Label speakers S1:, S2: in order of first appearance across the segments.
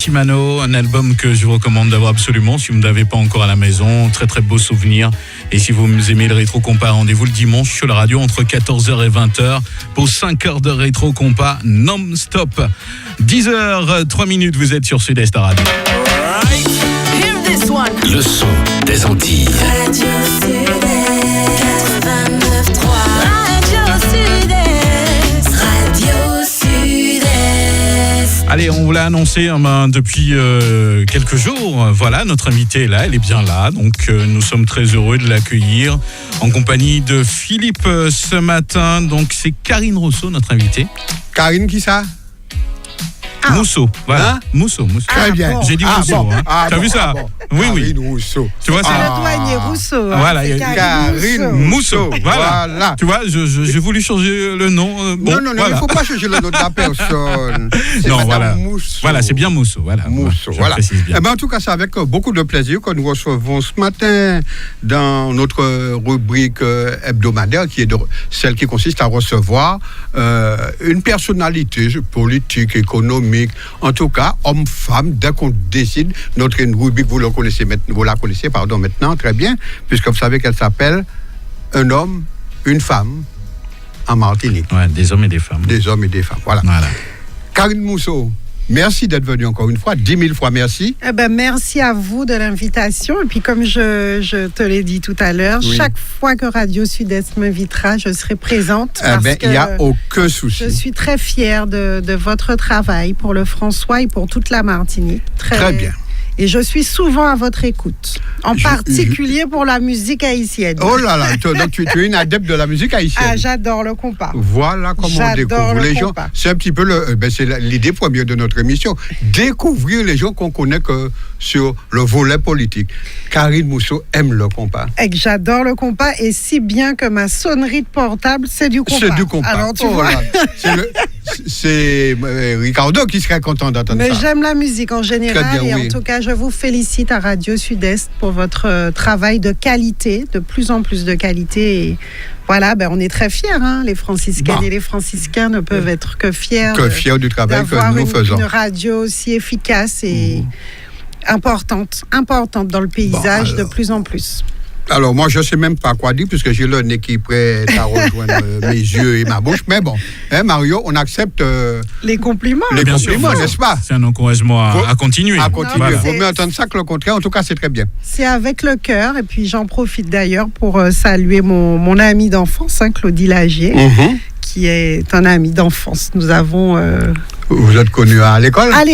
S1: Timano, un album que je vous recommande d'avoir absolument si vous ne l'avez pas encore à la maison. Très très beau souvenir. Et si vous aimez le rétro compas, rendez-vous le dimanche sur la radio entre 14h et 20h pour 5 heures de rétro compas non-stop. 10h, 3 minutes, vous êtes sur Sud-Est Radio.
S2: Le son des Antilles.
S3: Radio Sud-Est 89.3. Radio Sud-Est. Radio Sud-Est.
S1: Allez, on vous l'a annoncé depuis quelques jours. Voilà, notre invitée est là, elle est bien là. Donc, nous sommes très heureux de l'accueillir en compagnie de Philippe ce matin. Donc, c'est Karine Rousseau, notre invitée.
S4: Karine, qui ça?
S1: Mousseau, voilà.
S4: Hein?
S1: Mousseau.
S4: Très bien.
S1: Bon. J'ai dit Rousseau.
S4: Bon.
S1: T'as vu ça? Oui, oui.
S4: Karine Rousseau.
S1: Tu vois, c'est
S5: le douanier Rousseau.
S1: Voilà,
S5: c'est
S4: Karine
S1: Mousseau. Voilà.
S4: Voilà.
S1: Tu vois, j'ai voulu changer le nom.
S4: Non, il ne faut pas changer le nom de la personne. C'est
S1: Non,
S4: Madame
S1: voilà.
S4: Mousseau.
S1: Voilà, c'est bien Mousseau. Voilà.
S4: Mousseau,
S1: Je
S4: voilà.
S1: précise bien.
S4: Eh ben, en tout cas, c'est avec beaucoup de plaisir que nous recevons ce matin dans notre rubrique hebdomadaire, qui est celle qui consiste à recevoir une personnalité politique, économique, en tout cas, homme-femme, dès qu'on décide, notre rubrique, vous la connaissez maintenant, très bien, puisque vous savez qu'elle s'appelle Un homme, une femme en Martinique.
S1: Ouais, des hommes et des femmes.
S4: Des hommes et des femmes, voilà. Karine Mousseau, merci d'être venue encore une fois, 10 000 fois merci.
S5: Eh ben, merci à vous de l'invitation. Et puis, comme je te l'ai dit tout à l'heure,
S4: Oui.
S5: chaque fois que Radio Sud-Est m'invitera, je serai présente.
S4: Eh ben, il n'y a aucun souci.
S5: Je suis très fière de votre travail pour le François et pour toute la Martinique.
S4: Très bien.
S5: Et je suis souvent à votre écoute, en particulier pour la musique haïtienne.
S4: Oh là là, donc tu es une adepte de la musique haïtienne.
S5: Ah, j'adore le compas.
S4: Voilà comment on
S5: J'adore
S4: découvre
S5: le
S4: les gens.
S5: compas.
S4: C'est un petit peu c'est l'idée première de notre émission. Découvrir les gens qu'on connaît que sur le volet politique. Karine Mousseau aime le compas.
S5: Et que j'adore le compas, et si bien que ma sonnerie de portable, c'est du compas.
S4: C'est du compas.
S5: Alors, tu vois.
S4: Voilà. C'est Ricardo qui serait content d'entendre
S5: Mais
S4: ça.
S5: j'aime la musique en général.
S4: Très bien,
S5: et
S4: oui.
S5: en tout cas, je vous félicite à Radio Sud-Est pour votre travail de qualité, de plus en plus de qualité. Et voilà, on est très fiers, les franciscaines et les franciscains ne peuvent être que fiers.
S4: Du travail
S5: d'avoir
S4: que nous faisons.
S5: une radio aussi efficace et importante dans le paysage de plus en plus.
S4: Alors, moi, je ne sais même pas quoi dire, puisque j'ai le nez qui est prêt à rejoindre mes yeux et ma bouche. Mais bon, Mario, on accepte
S5: les compliments.
S4: les
S1: Bien
S4: compliments,
S1: sûr,
S4: n'est-ce pas?
S1: C'est un encouragement à continuer.
S4: À continuer.
S1: Voilà.
S4: Il vaut mieux entendre ça que le contraire. En tout cas, c'est très bien.
S5: C'est avec le cœur. Et puis, j'en profite d'ailleurs pour saluer mon ami d'enfance, Claudie Lagier, qui est un ami d'enfance. Nous avons...
S4: Vous êtes connu à l'école?
S5: À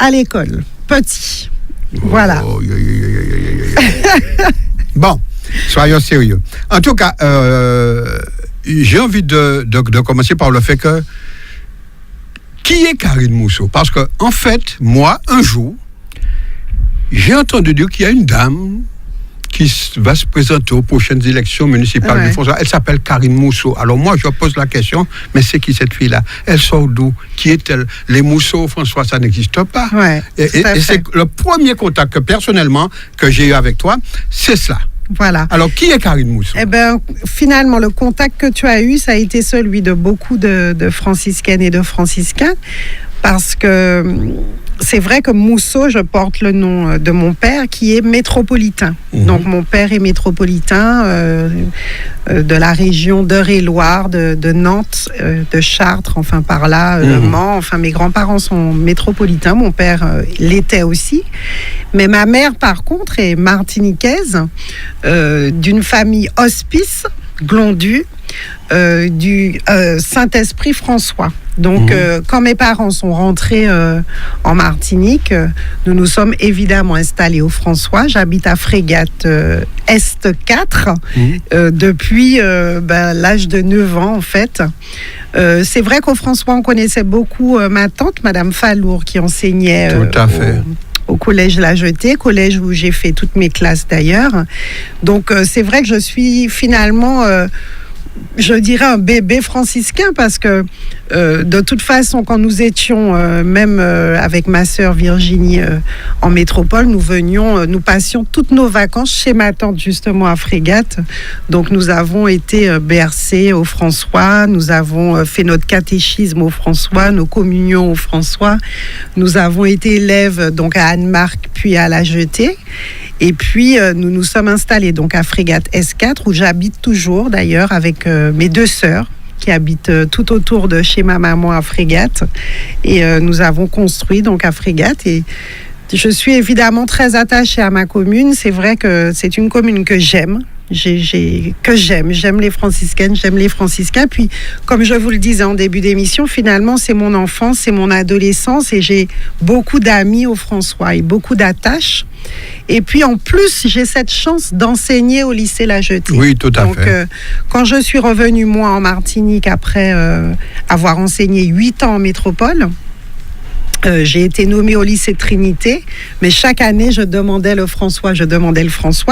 S5: l'école. Petit. Voilà.
S4: Bon, soyons sérieux. En tout cas, j'ai envie de commencer par le fait que qui est Karine Mousseau? Parce que, en fait, moi, un jour, j'ai entendu dire qu'il y a une dame qui va se présenter aux prochaines élections municipales du François. Elle s'appelle Karine Mousseau. Alors moi, je pose la question, mais c'est qui cette fille-là? Elle sort d'où? Qui est-elle? Les Mousseau, François, ça n'existe pas.
S5: Ouais,
S4: et c'est le premier contact que, personnellement, que j'ai eu avec toi, c'est cela.
S5: Voilà.
S4: Alors, qui est Karine Mousseau?
S5: Eh bien, finalement, le contact que tu as eu, ça a été celui de beaucoup de franciscaines et de franciscains, parce que c'est vrai que Mousseau, je porte le nom de mon père, qui est métropolitain. Donc, mon père est métropolitain de la région d'Eure-et-Loir, de Nantes, de Chartres, enfin par là, Le Mans. Enfin, mes grands-parents sont métropolitains. Mon père l'était aussi. Mais ma mère, par contre, est martiniquaise, d'une famille hospice, Glondu, du Saint-Esprit François. Donc, quand mes parents sont rentrés en Martinique, nous nous sommes évidemment installés au François. J'habite à Frégate Est 4 depuis l'âge de 9 ans, en fait. C'est vrai qu'au François, on connaissait beaucoup ma tante, Madame Fallour, qui enseignait
S4: Tout à fait.
S5: au collège La Jetée, collège où j'ai fait toutes mes classes d'ailleurs. Donc, c'est vrai que je suis finalement je dirais un bébé franciscain parce que de toute façon, quand nous étions, même avec ma sœur Virginie en métropole, nous passions toutes nos vacances chez ma tante justement à Frégate. Donc nous avons été bercés au François, nous avons fait notre catéchisme au François, nos communions au François. Nous avons été élèves donc à Anne-Marc puis à La Jetée. Et puis, nous nous sommes installés donc à Frégate S4, où j'habite toujours d'ailleurs avec mes 2 sœurs qui habitent tout autour de chez ma maman à Frégate. Et nous avons construit donc à Frégate. Et je suis évidemment très attachée à ma commune. C'est vrai que c'est une commune que j'aime. J'aime les franciscaines, j'aime les franciscains. Puis, comme je vous le disais en début d'émission, finalement, c'est mon enfance, c'est mon adolescence et j'ai beaucoup d'amis au François et beaucoup d'attaches. Et puis, en plus, j'ai cette chance d'enseigner au lycée La Jetée.
S4: Oui, tout à fait.
S5: Donc, quand je suis revenue, moi, en Martinique, après avoir enseigné 8 ans en métropole, j'ai été nommée au lycée Trinité, mais chaque année, je demandais le François.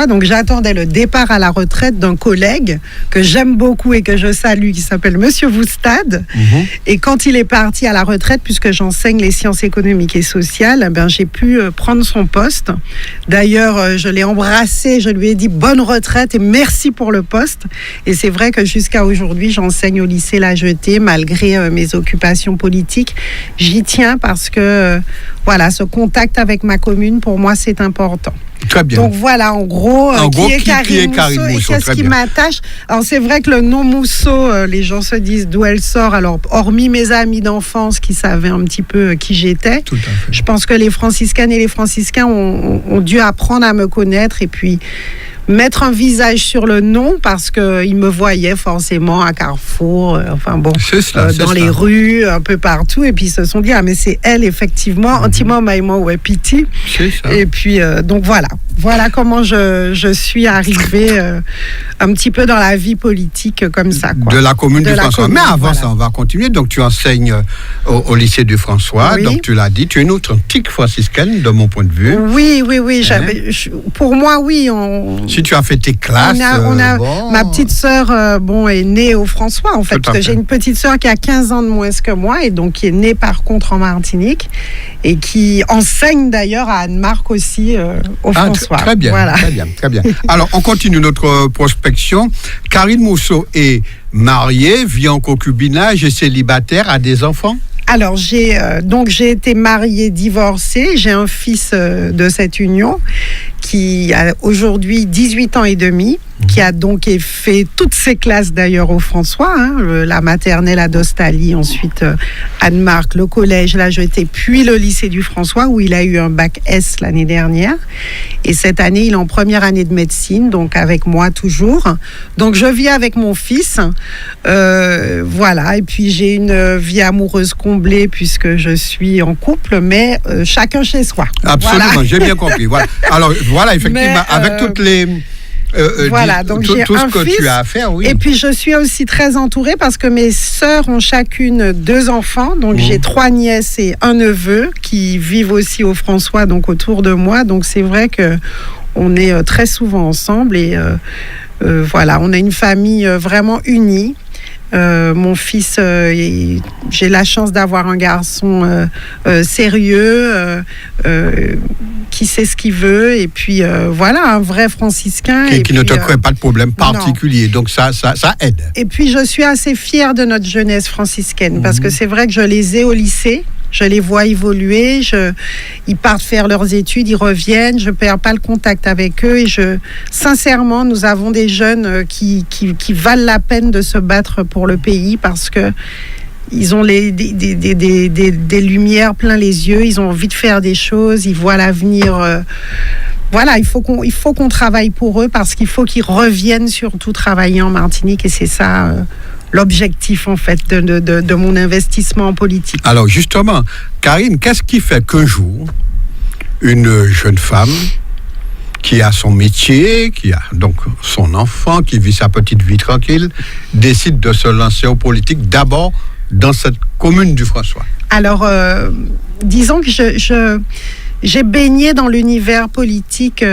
S5: Donc, j'attendais le départ à la retraite d'un collègue que j'aime beaucoup et que je salue, qui s'appelle Monsieur Voustad. Et quand il est parti à la retraite, puisque j'enseigne les sciences économiques et sociales, j'ai pu prendre son poste. D'ailleurs, je l'ai embrassé, je lui ai dit bonne retraite et merci pour le poste. Et c'est vrai que jusqu'à aujourd'hui, j'enseigne au lycée La Jetée, malgré mes occupations politiques. J'y tiens parce que voilà, ce contact avec ma commune, pour moi, c'est important.
S4: Très bien.
S5: Donc voilà, en gros, qui est Karine Mousseau et qu'est-ce qui m'attache. Alors c'est vrai que le nom Mousseau, les gens se disent d'où elle sort. Alors hormis mes amis d'enfance qui savaient un petit peu qui j'étais,
S4: Tout à fait.
S5: je pense que les franciscaines et les franciscains ont dû apprendre à me connaître et puis mettre un visage sur le nom parce qu'ils me voyaient forcément à Carrefour, dans les rues, un peu partout. Et puis ils se sont dit, ah mais c'est elle effectivement, Antima Maïma Wepiti.
S4: C'est ça.
S5: Et puis donc voilà comment je suis arrivée un petit peu dans la vie politique comme ça. Quoi.
S4: De la commune du François. Mais avant
S5: voilà.
S4: ça, on va continuer. Donc tu enseignes au lycée du François.
S5: Oui.
S4: Donc tu l'as dit, tu es une authentique franciscaine de mon point de vue.
S5: Oui. Pour moi, oui.
S4: Si tu as fait tes classes,
S5: ma petite sœur est née au François en fait, parce que j'ai une petite sœur qui a 15 ans de moins que moi et donc qui est née par contre en Martinique et qui enseigne d'ailleurs à Anne-Marc aussi au François.
S4: Très bien,
S5: voilà.
S4: très bien. Alors on continue notre prospection. Karine Mousseau est mariée, vit en concubinage et célibataire, a des enfants?
S5: Alors, j'ai été mariée, divorcée. J'ai un fils de cette union qui a aujourd'hui 18 ans et demi, qui a donc fait toutes ses classes d'ailleurs au François, la maternelle à Dostali, ensuite Anne-Marc, le collège La Jetée, puis le lycée du François où il a eu un bac S l'année dernière. Et cette année, il est en première année de médecine, donc avec moi toujours. Donc je vis avec mon fils, voilà. Et puis j'ai une vie amoureuse comblée puisque je suis en couple, mais chacun chez soi.
S4: Absolument,
S5: voilà.
S4: J'ai bien compris. Voilà. Alors voilà, effectivement, avec toutes les
S5: voilà, donc j'ai
S4: tout
S5: un
S4: ce que
S5: fils,
S4: tu as à faire, oui.
S5: Et puis je suis aussi très entourée parce que mes sœurs ont chacune 2 enfants. Donc j'ai 3 nièces et un neveu qui vivent aussi au François, donc autour de moi. Donc c'est vrai que on est très souvent ensemble et voilà, on a une famille vraiment unie. Mon fils, j'ai la chance d'avoir un garçon sérieux, qui sait ce qu'il veut, et puis voilà, un vrai franciscain.
S4: Qui ne te crée pas de problème particulier, donc ça aide.
S5: Et puis je suis assez fière de notre jeunesse franciscaine, parce que c'est vrai que je les ai au lycée. Je les vois évoluer, ils partent faire leurs études, ils reviennent, je ne perds pas le contact avec eux et sincèrement, nous avons des jeunes qui valent la peine de se battre pour le pays parce que ils ont des lumières plein les yeux, ils ont envie de faire des choses, ils voient l'avenir. Voilà, il faut qu'on travaille pour eux parce qu'il faut qu'ils reviennent surtout travailler en Martinique et c'est ça... l'objectif, en fait, de mon investissement en politique.
S4: Alors, justement, Karine, qu'est-ce qui fait qu'un jour, une jeune femme qui a son métier, qui a donc son enfant, qui vit sa petite vie tranquille, décide de se lancer en politique, d'abord dans cette commune du François?
S5: Alors, disons que J'ai baigné dans l'univers politique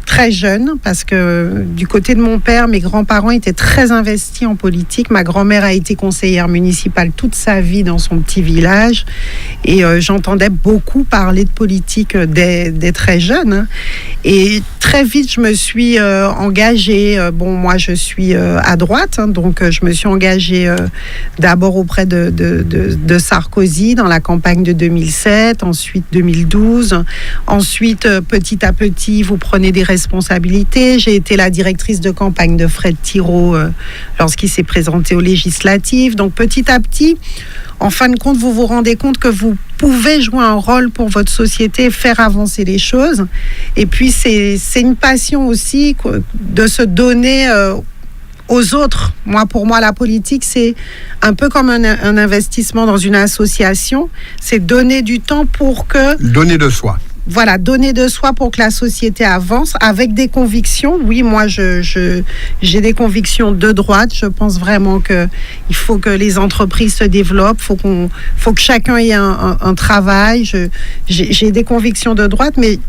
S5: très jeune parce que du côté de mon père, mes grands-parents étaient très investis en politique. Ma grand-mère a été conseillère municipale toute sa vie dans son petit village et j'entendais beaucoup parler de politique dès très jeune. Hein. Et très vite, je me suis engagée. Moi, je suis à droite, hein, donc je me suis engagée d'abord auprès de Sarkozy dans la campagne de 2007, ensuite 2012. Ensuite, petit à petit, vous prenez des responsabilités. J'ai été la directrice de campagne de Fred Thirault lorsqu'il s'est présenté aux législatives. Donc, petit à petit, en fin de compte, vous vous rendez compte que vous pouvez jouer un rôle pour votre société, faire avancer les choses. Et puis, c'est une passion aussi de se donner aux autres. Pour moi, la politique, c'est un peu comme un investissement dans une association. C'est donner du temps pour que...
S4: Donner de soi.
S5: Voilà, donner de soi pour que la société avance avec des convictions. Oui, moi, j'ai des convictions de droite. Je pense vraiment qu'il faut que les entreprises se développent, faut que chacun ait un travail. J'ai des convictions de droite, mais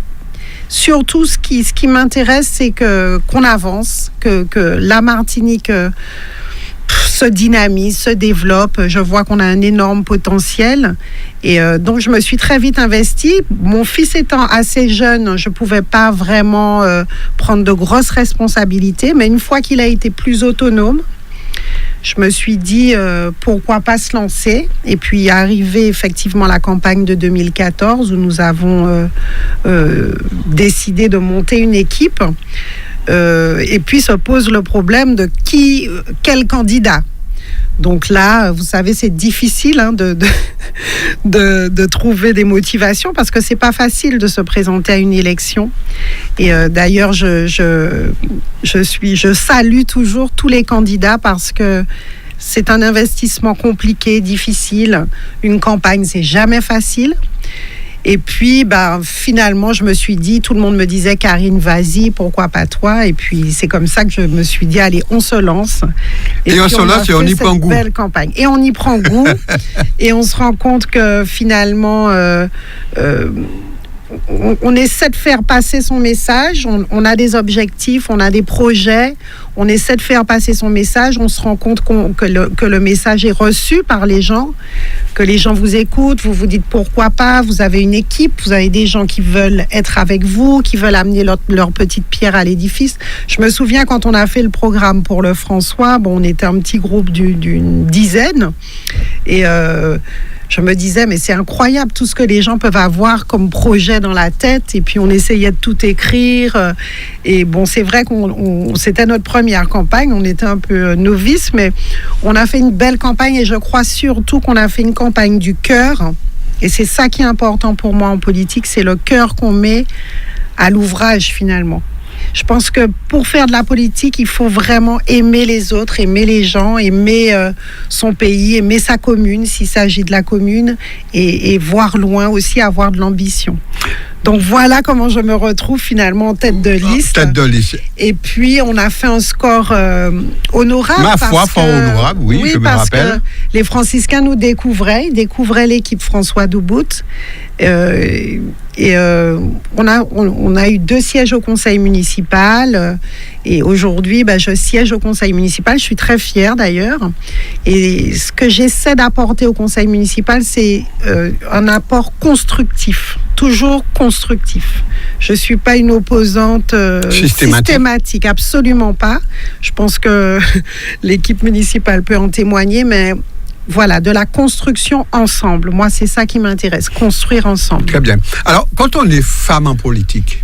S5: surtout, ce qui m'intéresse, c'est qu'on avance, que la Martinique se dynamise, se développe. Je vois qu'on a un énorme potentiel. Et donc, je me suis très vite investie. Mon fils étant assez jeune, je ne pouvais pas vraiment prendre de grosses responsabilités. Mais une fois qu'il a été plus autonome, je me suis dit, pourquoi pas se lancer. Et puis, est arrivée effectivement la campagne de 2014 où nous avons décidé de monter une équipe. Et puis se pose le problème de quel candidat. Donc là, vous savez, c'est difficile hein, de trouver des motivations parce que c'est pas facile de se présenter à une élection. Et d'ailleurs, je salue toujours tous les candidats parce que c'est un investissement compliqué, difficile. Une campagne, c'est jamais facile. Et puis, finalement, je me suis dit, tout le monde me disait, Karine, vas-y, pourquoi pas toi? Et puis, c'est comme ça que je me suis dit, allez, on se lance.
S4: Et on se lance et on y prend goût.
S5: Belle campagne. Et on y prend goût. Et on se rend compte que finalement, on essaie de faire passer son message. On a des objectifs, on a des projets. On essaie de faire passer son message. On se rend compte que le message est reçu par les gens, que les gens vous écoutent. Vous vous dites pourquoi pas. Vous avez une équipe, vous avez des gens qui veulent être avec vous, qui veulent amener leur petite pierre à l'édifice. Je me souviens quand on a fait le programme pour le François, on était un petit groupe d'une dizaine. Et je me disais, mais c'est incroyable tout ce que les gens peuvent avoir comme projet dans la tête. Et puis, on essayait de tout écrire. Et c'est vrai c'était notre première campagne. On était un peu novices, mais on a fait une belle campagne. Et je crois surtout qu'on a fait une campagne du cœur. Et c'est ça qui est important pour moi en politique. C'est le cœur qu'on met à l'ouvrage, finalement. Je pense que pour faire de la politique, il faut vraiment aimer les autres, aimer les gens, aimer son pays, aimer sa commune, s'il s'agit de la commune, et voir loin aussi, avoir de l'ambition. Donc voilà comment je me retrouve finalement en tête de liste.
S4: Tête de liste.
S5: Et puis on a fait un score honorable.
S4: Ma foi, fort honorable, oui, je me rappelle.
S5: Parce que les franciscains nous découvraient l'équipe François Doubout. On a eu 2 sièges au conseil municipal et aujourd'hui je siège au conseil municipal. Je suis très fière d'ailleurs, et ce que j'essaie d'apporter au conseil municipal, c'est un apport constructif, toujours constructif. Je suis pas une opposante systématique, absolument pas. Je pense que l'équipe municipale peut en témoigner, mais voilà, de la construction ensemble. Moi, c'est ça qui m'intéresse, construire ensemble.
S4: Très bien. Alors, quand on est femme en politique,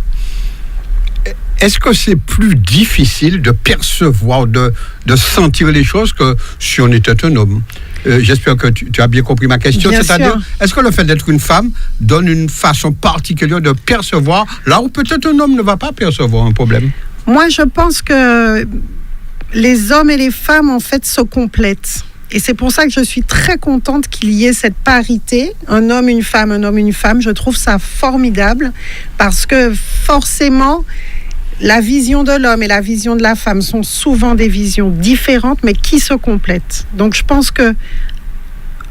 S4: est-ce que c'est plus difficile de percevoir, de sentir les choses que si on était un homme? J'espère que tu as bien compris ma question.
S5: Bien
S4: C'est-à-dire,
S5: sûr.
S4: est-ce que le fait d'être une femme donne une façon particulière de percevoir là où peut-être un homme ne va pas percevoir un problème?
S5: Moi, je pense que les hommes et les femmes, en fait, se complètent. Et c'est pour ça que je suis très contente qu'il y ait cette parité, un homme, une femme, un homme, une femme. Je trouve ça formidable parce que forcément, la vision de l'homme et la vision de la femme sont souvent des visions différentes, mais qui se complètent. Donc je pense que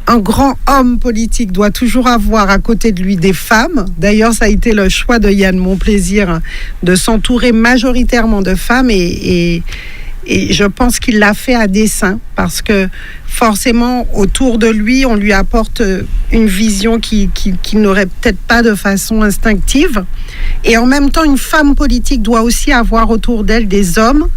S5: un grand homme politique doit toujours avoir à côté de lui des femmes. D'ailleurs, ça a été le choix de Yann Monplaisir de s'entourer majoritairement de femmes et je pense qu'il l'a fait à dessein parce que forcément, autour de lui, on lui apporte une vision qu'il n'aurait peut-être pas de façon instinctive. Et en même temps, une femme politique doit aussi avoir autour d'elle des hommes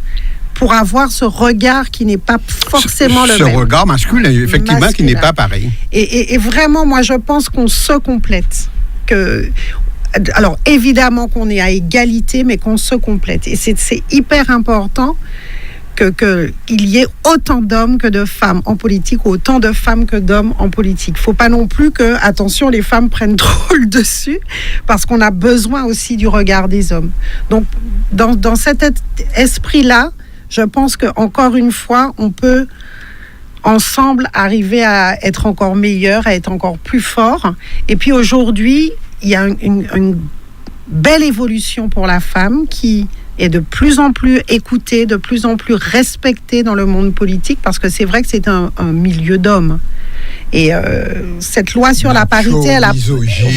S5: pour avoir ce regard qui n'est pas forcément le même.
S4: Ce regard masculin, effectivement, qui n'est pas pareil.
S5: Et vraiment, moi, je pense qu'on se complète. Alors, évidemment qu'on est à égalité, mais qu'on se complète. Et c'est hyper important qu'il y ait autant d'hommes que de femmes en politique, ou autant de femmes que d'hommes en politique. Il ne faut pas non plus que, attention, les femmes prennent trop le dessus, parce qu'on a besoin aussi du regard des hommes. Donc, dans cet esprit-là, je pense qu'encore une fois, on peut ensemble arriver à être encore meilleur, à être encore plus fort. Et puis aujourd'hui, il y a une belle évolution pour la femme qui est de plus en plus écoutée, de plus en plus respectée dans le monde politique, parce que c'est vrai que c'est un milieu d'hommes. Et cette loi sur la parité, elle a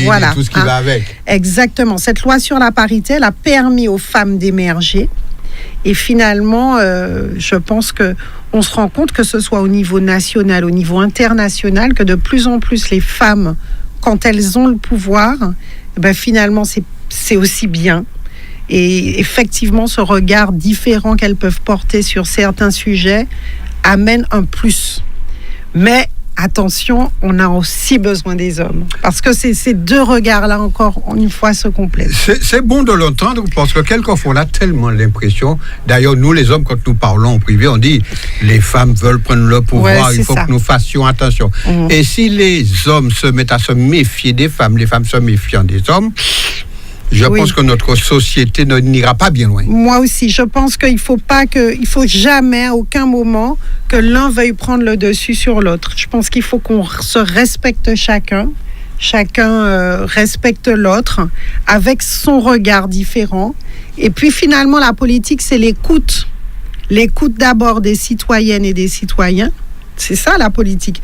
S4: voilà, tout ce qui va avec.
S5: Exactement. Cette loi sur la parité, elle a permis aux femmes d'émerger. Et finalement, je pense qu'on se rend compte, que ce soit au niveau national, au niveau international, que de plus en plus les femmes, quand elles ont le pouvoir, finalement, c'est aussi bien. Et effectivement, ce regard différent qu'elles peuvent porter sur certains sujets amène un plus. Mais attention, on a aussi besoin des hommes. Parce que ces deux regards-là, encore une fois, se complètent.
S4: C'est bon de l'entendre, parce que quelquefois, on a tellement l'impression... D'ailleurs, nous, les hommes, quand nous parlons en privé, on dit les femmes veulent prendre le pouvoir, il faut que nous fassions attention. Et si les hommes se mettent à se méfier des femmes, les femmes se méfiant des hommes... Je pense que notre société n'ira pas bien loin.
S5: Moi aussi, je pense qu'il faut jamais, à aucun moment, que l'un veuille prendre le dessus sur l'autre. Je pense qu'il faut qu'on se respecte chacun respecte l'autre avec son regard différent. Et puis finalement, la politique, c'est l'écoute. L'écoute d'abord des citoyennes et des citoyens. C'est ça la politique.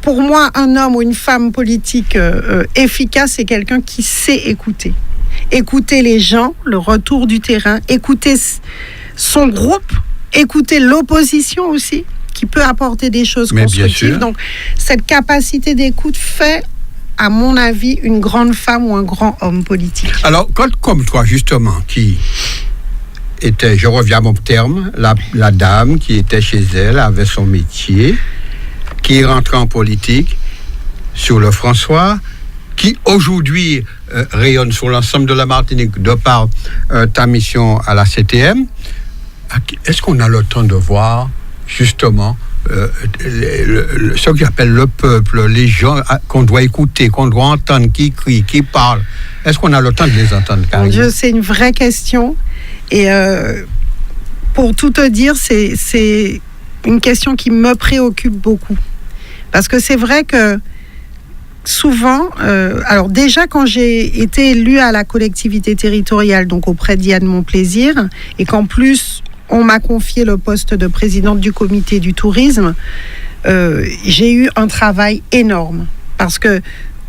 S5: Pour moi, un homme ou une femme politique efficace, c'est quelqu'un qui sait écouter. Écouter les gens, le retour du terrain, écouter son groupe, écouter l'opposition aussi, qui peut apporter des choses constructives. Donc, cette capacité d'écoute fait, à mon avis, une grande femme ou un grand homme politique.
S4: Alors, comme toi, justement, qui était, je reviens à mon terme, la dame qui était chez elle, avait son métier, qui est rentrée en politique, sur le François, qui aujourd'hui rayonne sur l'ensemble de la Martinique de par ta mission à la CTM. Est-ce qu'on a le temps de voir justement ce que j'appelle le peuple, les gens qu'on doit écouter, qu'on doit entendre, qui crient, qui parlent? Est-ce qu'on a le temps de les entendre, Karine?
S5: Mon Dieu, c'est une vraie question. Et pour tout te dire, c'est une question qui me préoccupe beaucoup. Parce que c'est vrai que souvent, alors déjà quand j'ai été élue à la collectivité territoriale, donc auprès d'Yann Monplaisir, et qu'en plus on m'a confié le poste de présidente du comité du tourisme, j'ai eu un travail énorme. Parce que,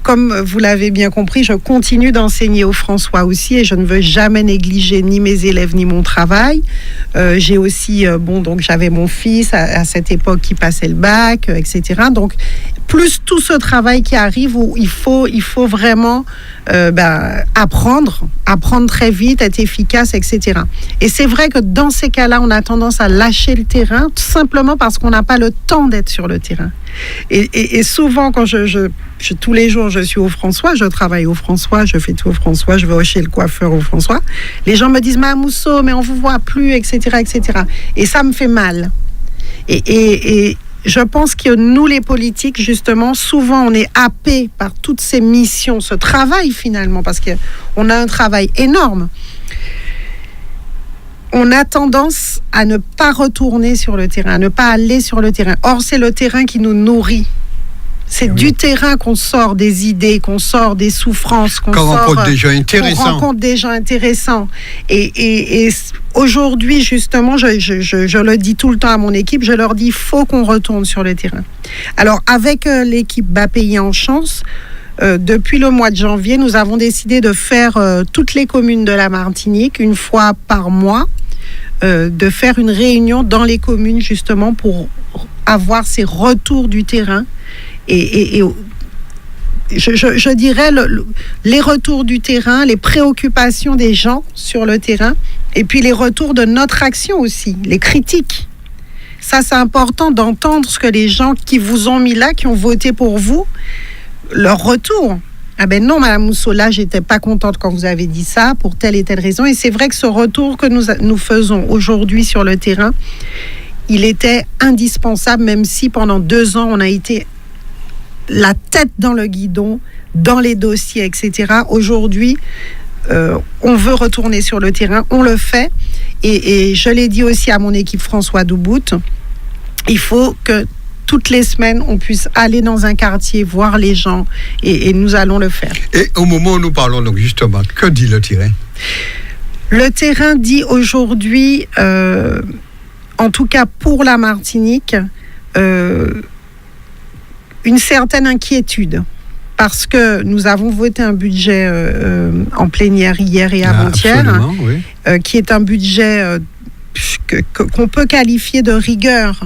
S5: comme vous l'avez bien compris, je continue d'enseigner au François aussi, et je ne veux jamais négliger ni mes élèves ni mon travail. J'ai aussi, donc j'avais mon fils à cette époque qui passait le bac, etc. Donc, plus tout ce travail qui arrive où il faut vraiment apprendre très vite, être efficace, etc. Et c'est vrai que dans ces cas-là, on a tendance à lâcher le terrain, tout simplement parce qu'on n'a pas le temps d'être sur le terrain. Et souvent, quand tous les jours, je suis au François, je travaille au François, je fais tout au François, je vais chez le coiffeur au François, les gens me disent « Madame Mousseau, mais on vous voit plus, etc. etc. » Et ça me fait mal. Et je pense que nous, les politiques, justement, souvent, on est happés par toutes ces missions, ce travail, finalement, parce qu'on a un travail énorme. On a tendance à ne pas retourner sur le terrain, à ne pas aller sur le terrain. Or, c'est le terrain qui nous nourrit. C'est du terrain qu'on sort des idées, qu'on sort des souffrances, qu'on
S4: rencontre des gens intéressants.
S5: On rencontre des gens intéressants. Et aujourd'hui, justement, je le dis tout le temps à mon équipe, je leur dis, il faut qu'on retourne sur le terrain. Alors, avec l'équipe Bas Pays en Chance, depuis le mois de janvier, nous avons décidé de faire toutes les communes de la Martinique, une fois par mois, de faire une réunion dans les communes, justement, pour avoir ces retours du terrain. Et je dirais les retours du terrain, les préoccupations des gens sur le terrain, et puis les retours de notre action aussi, les critiques. Ça, c'est important d'entendre ce que les gens qui vous ont mis là, qui ont voté pour vous, leur retour. Ah ben non, Madame Mousseau, là, j'étais pas contente quand vous avez dit ça, pour telle et telle raison. Et c'est vrai que ce retour que nous faisons aujourd'hui sur le terrain, il était indispensable, même si pendant 2 ans, on a été la tête dans le guidon, dans les dossiers, etc. Aujourd'hui, on veut retourner sur le terrain, on le fait. Et je l'ai dit aussi à mon équipe François Doubout, il faut que toutes les semaines, on puisse aller dans un quartier, voir les gens, et nous allons le faire.
S4: Et au moment où nous parlons, donc justement, que dit le terrain ?
S5: Le terrain dit aujourd'hui, en tout cas pour la Martinique, une certaine inquiétude, parce que nous avons voté un budget en plénière hier et avant-hier,
S4: oui.
S5: Qui est un budget qu'on peut qualifier de rigueur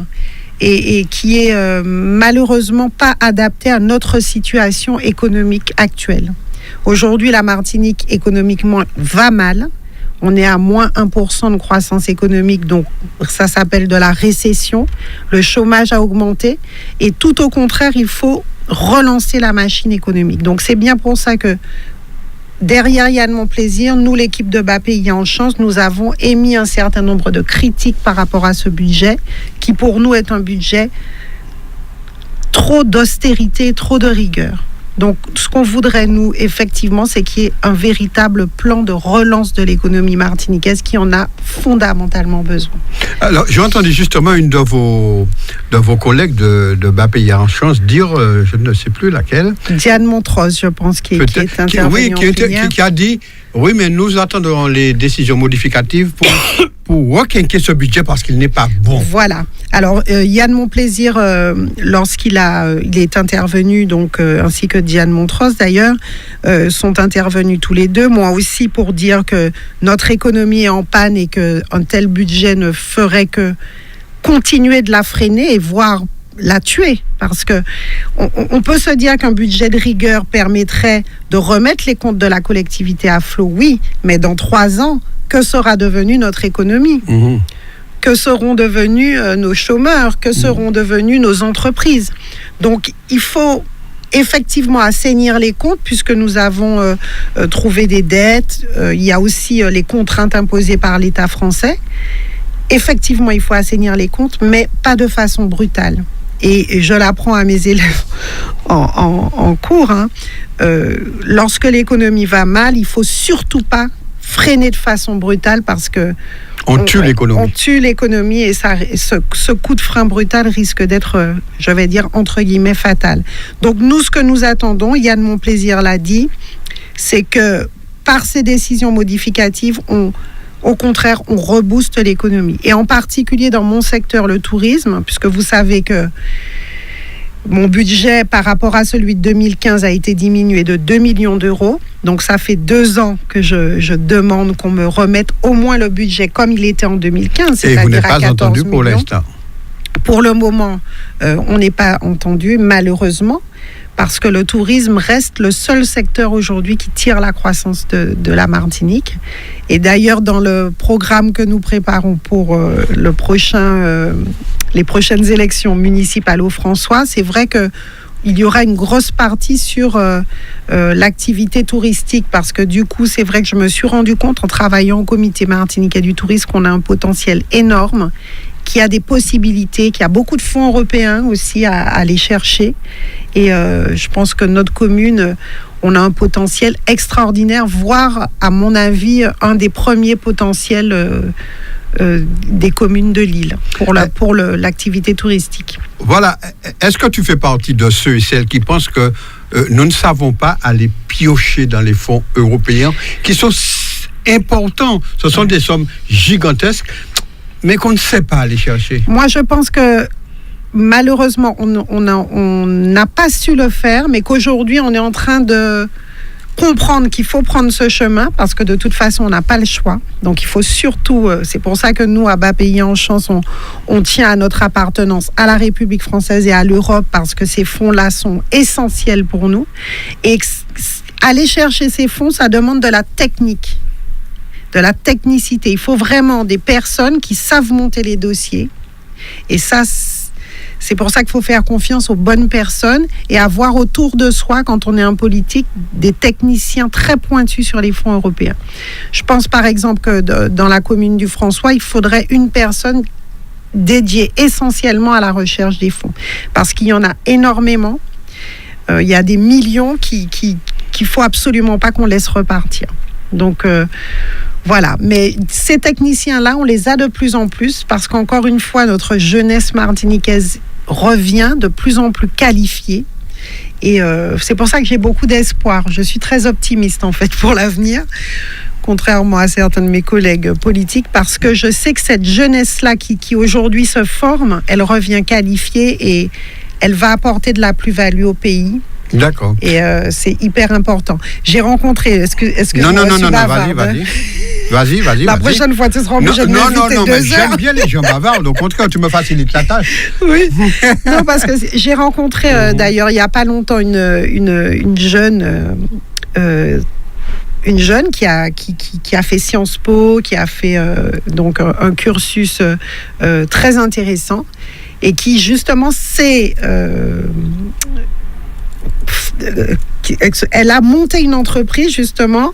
S5: et qui est malheureusement pas adapté à notre situation économique actuelle. Aujourd'hui, la Martinique économiquement va mal. On est à moins 1% de croissance économique, donc ça s'appelle de la récession. Le chômage a augmenté et tout au contraire, il faut relancer la machine économique. Donc c'est bien pour ça que derrière Yann Monplaisir, nous, l'équipe de Bas Pays en Chance, nous avons émis un certain nombre de critiques par rapport à ce budget, qui pour nous est un budget trop d'austérité, trop de rigueur. Donc, ce qu'on voudrait, nous, effectivement, c'est qu'il y ait un véritable plan de relance de l'économie martiniquaise qui en a fondamentalement besoin.
S4: Alors, j'ai entendu justement une de vos collègues de Bas Pays en Chance dire, je ne sais plus laquelle.
S5: Diane Montrose, je pense, qui est intervenue
S4: qui a dit, oui, mais nous attendrons les décisions modificatives pour requinquer ce budget parce qu'il n'est pas bon.
S5: Voilà. Alors, Yann Monplaisir, lorsqu'il est intervenu, donc, ainsi que Diane Montrose d'ailleurs, sont intervenus tous les deux, moi aussi, pour dire que notre économie est en panne et qu'un tel budget ne ferait que continuer de la freiner et voire la tuer, parce que on peut se dire qu'un budget de rigueur permettrait de remettre les comptes de la collectivité à flot, oui, mais dans 3 ans, que sera devenue notre économie ? Que seront devenus nos chômeurs? Que seront devenues nos entreprises? Donc, il faut effectivement assainir les comptes, puisque nous avons trouvé des dettes. Il y a aussi les contraintes imposées par l'État français. Effectivement, il faut assainir les comptes, mais pas de façon brutale. Et je l'apprends à mes élèves en cours. Lorsque l'économie va mal, il ne faut surtout pas freiner de façon brutale, parce que
S4: on tue l'économie.
S5: On tue l'économie, et ce coup de frein brutal risque d'être, je vais dire, entre guillemets, fatal. Donc nous, ce que nous attendons, Yann Monplaisir l'a dit, c'est que par ces décisions modificatives, au contraire, on rebooste l'économie. Et en particulier dans mon secteur, le tourisme, puisque vous savez que mon budget par rapport à celui de 2015 a été diminué de 2 millions d'euros. Donc ça fait 2 ans que je demande qu'on me remette au moins le budget comme il était en 2015, c'est-à-dire à 14 millions. Et vous n'êtes pas entendu
S4: pour l'instant?
S5: Pour le moment, on n'est pas entendu, malheureusement, parce que le tourisme reste le seul secteur aujourd'hui qui tire la croissance de la Martinique. Et d'ailleurs, dans le programme que nous préparons pour les prochaines élections municipales au François, c'est vrai qu'il y aura une grosse partie sur l'activité touristique, parce que du coup, c'est vrai que je me suis rendu compte en travaillant au comité martiniquais du tourisme qu'on a un potentiel énorme, qu'il y a des possibilités, qu'il y a beaucoup de fonds européens aussi à aller chercher. Et je pense que notre commune, on a un potentiel extraordinaire, voire, à mon avis, un des premiers potentiels des communes de l'île pour l'activité touristique.
S4: Voilà. Est-ce que tu fais partie de ceux et celles qui pensent que nous ne savons pas aller piocher dans les fonds européens qui sont importants? Ce sont des sommes gigantesques, mais qu'on ne sait pas aller chercher.
S5: Moi, je pense que malheureusement, on n'a pas su le faire, mais qu'aujourd'hui, on est en train de comprendre qu'il faut prendre ce chemin parce que de toute façon, on n'a pas le choix. Donc, il faut surtout, c'est pour ça que nous, à Bas Pays en Chance, on tient à notre appartenance à la République française et à l'Europe parce que ces fonds-là sont essentiels pour nous. Et aller chercher ces fonds, ça demande de la technique, de la technicité. Il faut vraiment des personnes qui savent monter les dossiers. Et ça, c'est pour ça qu'il faut faire confiance aux bonnes personnes et avoir autour de soi, quand on est un politique, des techniciens très pointus sur les fonds européens. Je pense par exemple que dans la commune du François, il faudrait une personne dédiée essentiellement à la recherche des fonds. Parce qu'il y en a énormément. Il y a des millions qu'il ne faut absolument pas qu'on laisse repartir. Donc, voilà. Mais ces techniciens-là, on les a de plus en plus parce qu'encore une fois, notre jeunesse martiniquaise revient de plus en plus qualifiée. Et c'est pour ça que j'ai beaucoup d'espoir. Je suis très optimiste, en fait, pour l'avenir, contrairement à certains de mes collègues politiques, parce que je sais que cette jeunesse-là qui aujourd'hui se forme, elle revient qualifiée et elle va apporter de la plus-value au pays.
S4: D'accord.
S5: Et c'est hyper important. J'ai rencontré... Est-ce que
S4: non, vas-y.
S5: La prochaine fois, tu seras obligé de m'inviter 2 heures.
S4: J'aime bien les gens bavards. Au contraire, tu me facilites la tâche.
S5: Oui. Non, parce que j'ai rencontré, d'ailleurs, il n'y a pas longtemps, une jeune qui a fait Sciences Po, qui a fait donc un cursus très intéressant et qui, justement, elle a monté une entreprise, justement,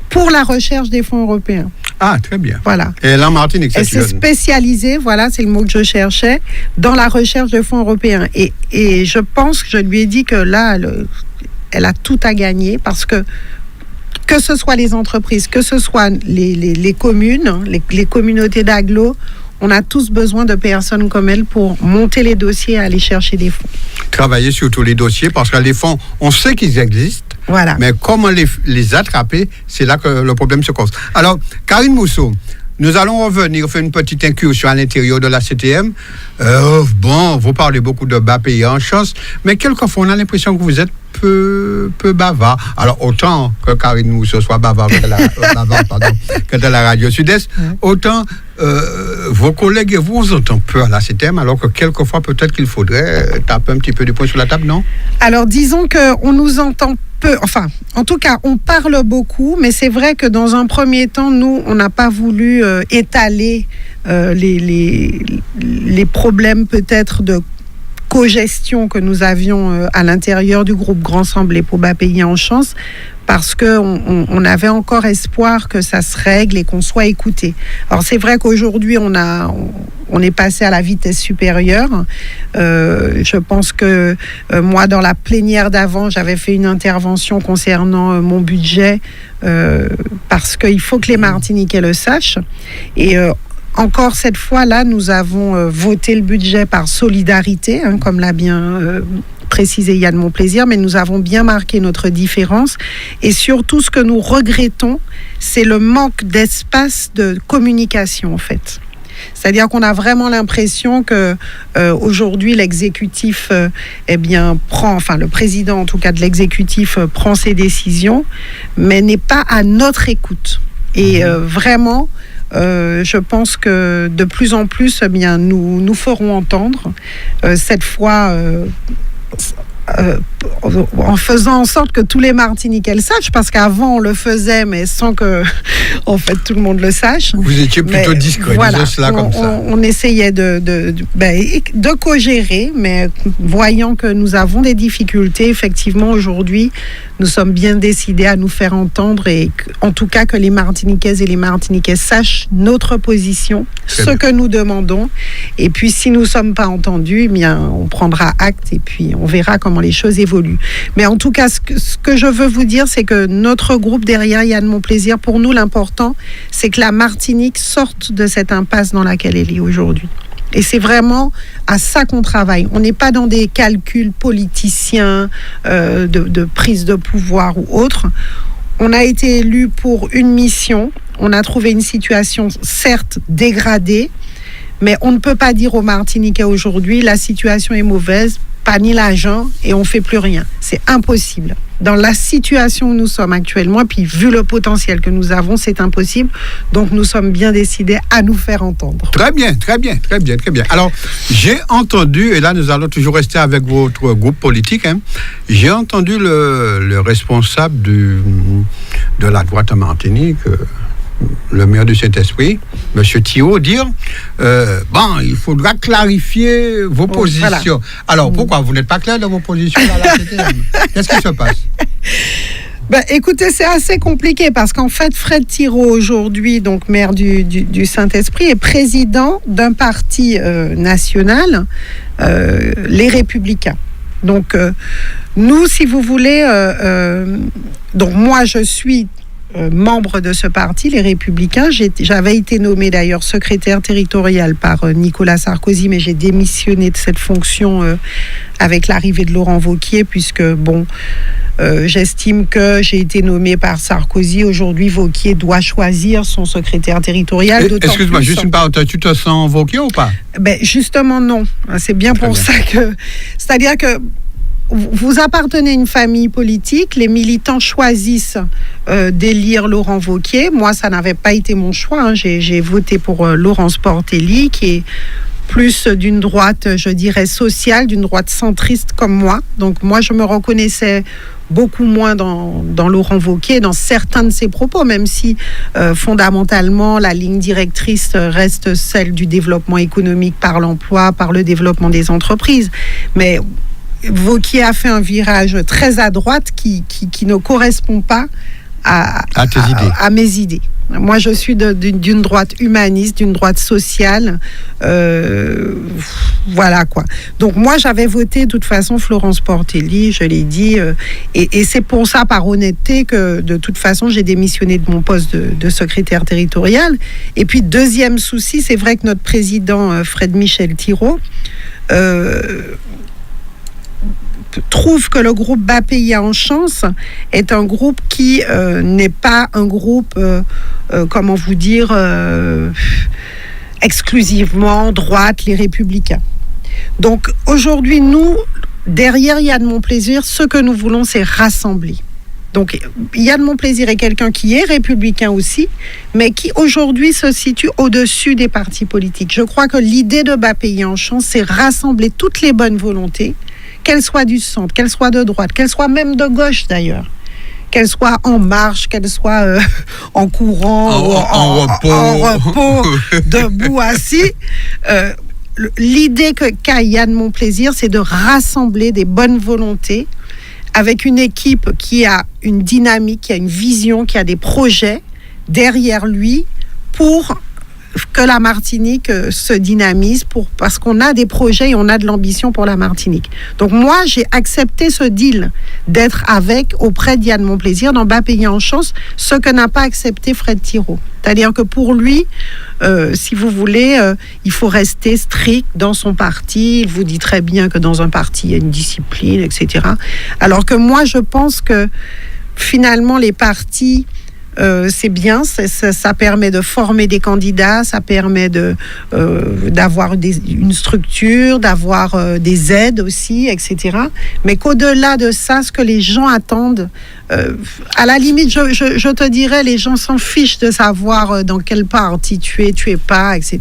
S5: pour la recherche des fonds européens.
S4: Ah, très bien.
S5: Voilà.
S4: Et là, Martinique,
S5: elle s'est spécialisée, voilà, c'est le mot que je cherchais, dans la recherche de fonds européens. Et je pense que je lui ai dit que là, elle a tout à gagner parce que ce soit les entreprises, que ce soit les communes, les communautés d'agglo, on a tous besoin de personnes comme elle pour monter les dossiers et aller chercher des fonds.
S4: Travailler sur tous les dossiers parce que les fonds, on sait qu'ils existent.
S5: Voilà.
S4: Mais comment les attraper, c'est là que le problème se cause. Alors, Karine Mousseau, nous allons revenir faire une petite incursion à l'intérieur de la CTM. Vous parlez beaucoup de Bas Pays en Chance, mais quelquefois, on a l'impression que vous êtes peu bavard. Alors, autant que Karine Mousseau soit bavard que de la Radio Sud-Est, autant vos collègues et vous, on entend peu à la CTM, alors que quelquefois, peut-être qu'il faudrait taper un petit peu du poing sur la table, non? Alors, disons qu'on nous entend peu, enfin, en tout cas, on parle beaucoup, mais c'est vrai que dans un premier temps, nous, on n'a pas voulu étaler les problèmes peut-être de co-gestion que nous avions à l'intérieur du groupe Grand Semblé pour Bas Pays en Chance, parce qu'on avait encore espoir que ça se règle et qu'on soit écouté. Alors c'est vrai qu'aujourd'hui on est passé à la vitesse supérieure. Je pense que moi, dans la plénière d'avant, j'avais fait une intervention concernant mon budget parce qu'il faut que les Martiniquais le sachent. Et encore cette fois-là, nous avons voté le budget par solidarité, comme l'a bien précisé Yann Monplaisir, mais nous avons bien marqué notre différence. Et surtout, ce que nous regrettons, c'est le manque d'espace de communication, en fait. C'est-à-dire qu'on a vraiment l'impression que aujourd'hui l'exécutif le président en tout cas de l'exécutif prend ses décisions, mais n'est pas à notre écoute. Et vraiment, je pense que de plus en plus, nous ferons entendre cette fois. En faisant en sorte que tous les Martiniquais le sachent, parce qu'avant on le faisait mais sans que en fait tout le monde le sache. Vous étiez plutôt discret, voilà, cela comme ça. On essayait de co-gérer, mais voyant que nous avons des difficultés, effectivement aujourd'hui nous sommes bien décidés à nous faire entendre et en tout cas que les Martiniquaises et les Martiniquais sachent notre position, ce que nous demandons, et puis si nous ne sommes pas entendus, on prendra acte et puis on verra comment
S5: comment les choses évoluent. Mais en tout cas, ce que je veux vous dire, c'est que notre groupe derrière Yann Monplaisir, pour nous, l'important, c'est que la Martinique sorte de cette impasse dans laquelle elle est aujourd'hui. Et c'est vraiment à ça qu'on travaille. On n'est pas dans des calculs politiciens, de prise de pouvoir ou autre. On a été élu pour une mission. On a trouvé une situation, certes, dégradée, mais on ne peut pas dire aux Martiniquais aujourd'hui, la situation est mauvaise, pas ni l'argent, et on ne fait plus rien. C'est impossible. Dans la situation où nous sommes actuellement, puis vu le potentiel que nous avons, c'est impossible. Donc nous sommes bien décidés à nous faire entendre.
S4: Très bien. Alors, j'ai entendu, et là nous allons toujours rester avec votre groupe politique, hein, j'ai entendu le responsable de la droite en Martinique, le maire du Saint-Esprit, M. Thiraud, dire il faudra clarifier vos positions. Voilà. Alors, pourquoi vous n'êtes pas clair dans vos positions dans la CTM? Qu'est-ce qui se passe?
S5: Écoutez, c'est assez compliqué parce qu'en fait, Fred Thiraud, aujourd'hui, donc maire du Saint-Esprit, est président d'un parti national, les Républicains. Donc, nous, si vous voulez, donc moi, je suis membre de ce parti, les Républicains. J'avais été nommé d'ailleurs secrétaire territorial par Nicolas Sarkozy, mais j'ai démissionné de cette fonction avec l'arrivée de Laurent Wauquiez, puisque j'estime que j'ai été nommé par Sarkozy. Aujourd'hui, Wauquiez doit choisir son secrétaire territorial.
S4: Excuse-moi, juste une parenthèse, tu te sens Wauquiez ou pas?
S5: Justement, non. C'est bien pour ça que... C'est-à-dire que vous appartenez à une famille politique, les militants choisissent d'élire Laurent Wauquiez. Moi, ça n'avait pas été mon choix. Hein. J'ai voté pour Laurence Portelli, qui est plus d'une droite, je dirais, sociale, d'une droite centriste comme moi. Donc moi, je me reconnaissais beaucoup moins dans Laurent Wauquiez, dans certains de ses propos, même si fondamentalement, la ligne directrice reste celle du développement économique par l'emploi, par le développement des entreprises. Mais Wauquiez a fait un virage très à droite qui ne correspond pas à mes idées. Moi, je suis d'une droite humaniste, d'une droite sociale. Voilà quoi. Donc moi, j'avais voté de toute façon Florence Portelli, je l'ai dit. Et c'est pour ça, par honnêteté, que de toute façon, j'ai démissionné de mon poste de secrétaire territorial. Et puis, deuxième souci, c'est vrai que notre président, Fred Michel Thiraud, trouve que le groupe Bas Pays en Chance est un groupe qui n'est pas un groupe, comment vous dire, exclusivement droite, les Républicains. Donc aujourd'hui, nous, derrière Yann Monplaisir, ce que nous voulons, c'est rassembler. Donc Yann Monplaisir est quelqu'un qui est républicain aussi, mais qui aujourd'hui se situe au-dessus des partis politiques. Je crois que l'idée de Bas Pays en Chance, c'est rassembler toutes les bonnes volontés, qu'elles soient du centre, qu'elles soient de droite, qu'elles soient même de gauche d'ailleurs, qu'elles soient en marche, qu'elles soient en courant, en repos, debout, assis. L'idée qu'a Yann Monplaisir, c'est de rassembler des bonnes volontés avec une équipe qui a une dynamique, qui a une vision, qui a des projets derrière lui pour que la Martinique se dynamise, parce qu'on a des projets et on a de l'ambition pour la Martinique. Donc moi, j'ai accepté ce deal d'être auprès de Yann Monplaisir dans Bas Pays en Chance, ce que n'a pas accepté Fred Thiraud. C'est-à-dire que pour lui, si vous voulez, il faut rester strict dans son parti. Il vous dit très bien que dans un parti, il y a une discipline, etc. Alors que moi, je pense que finalement, les partis... c'est bien, ça permet de former des candidats, ça permet d'avoir une structure, d'avoir des aides aussi, etc. Mais qu'au-delà de ça, ce que les gens attendent, à la limite, je te dirais, les gens s'en fichent de savoir dans quel parti tu es pas, etc.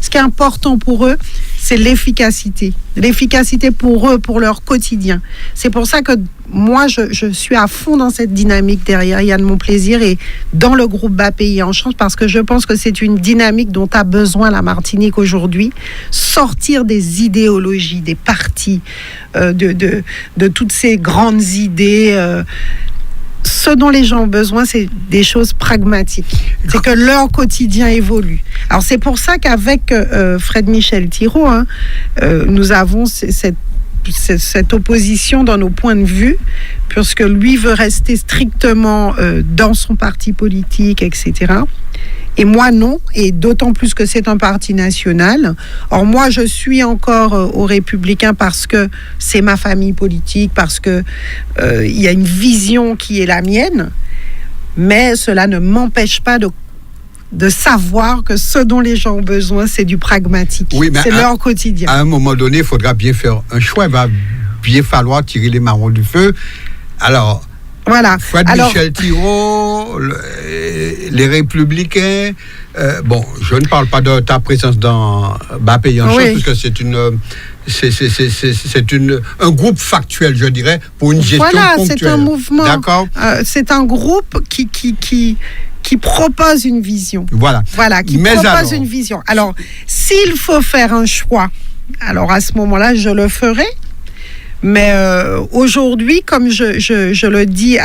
S5: Ce qui est important pour eux, c'est l'efficacité. L'efficacité pour eux, pour leur quotidien. C'est pour ça que moi, je suis à fond dans cette dynamique derrière Yann Monplaisir et dans le groupe Bas Pays en Chance, parce que je pense que c'est une dynamique dont a besoin la Martinique aujourd'hui. Sortir des idéologies, des partis, de toutes ces grandes idées. Ce dont les gens ont besoin, c'est des choses pragmatiques. C'est que leur quotidien évolue. Alors, c'est pour ça qu'avec Fred Michel Thiraud, nous avons cette cette opposition dans nos points de vue, puisque lui veut rester strictement dans son parti politique, etc. Et moi, non, et d'autant plus que c'est un parti national. Or, moi, je suis encore aux Républicains parce que c'est ma famille politique, parce que il y a une vision qui est la mienne, mais cela ne m'empêche pas de savoir que ce dont les gens ont besoin, c'est du pragmatique.
S4: Oui, mais
S5: c'est leur quotidien.
S4: À un moment donné, il faudra bien faire un choix. Il va bien falloir tirer les marrons du feu. Alors,
S5: Voilà.
S4: Michel Thirault, les Républicains. Bon, je ne parle pas de ta présence dans Bapé en
S5: Oui.
S4: parce que c'est un groupe factuel, je dirais, pour une gestion ponctuelle.
S5: C'est un mouvement.
S4: D'accord.
S5: C'est un groupe qui propose une vision.
S4: Voilà.
S5: Qui propose une vision. Alors, s'il faut faire un choix, alors à ce moment-là, je le ferai. Mais aujourd'hui, comme je le dis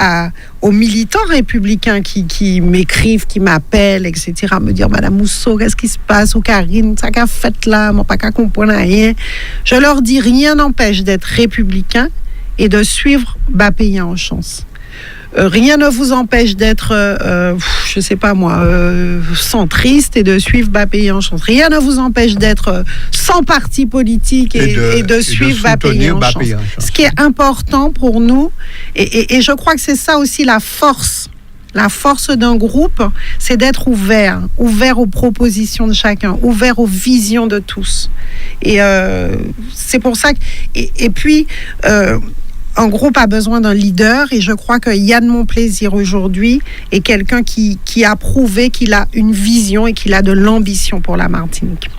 S5: aux militants républicains qui m'écrivent, qui m'appellent, etc., me dire « Madame Mousseau, qu'est-ce qui se passe? Ou Karine, ça qu'a fait là, moi pas qu'à comprendre rien. » Je leur dis « Rien n'empêche d'être républicain et de suivre Bapéien en chance. Rien ne vous empêche d'être, je sais pas moi, centriste et de suivre Bapéien en chance. Rien ne vous empêche d'être sans parti politique et de suivre Bapéien en chance. Ce qui est important pour nous, et je crois que c'est ça aussi la force d'un groupe, c'est d'être ouvert aux propositions de chacun, ouvert aux visions de tous. Et c'est pour ça que... Et puis... un groupe a besoin d'un leader et je crois que Yann Monplaisir aujourd'hui est quelqu'un qui a prouvé qu'il a une vision et qu'il a de l'ambition pour la Martinique.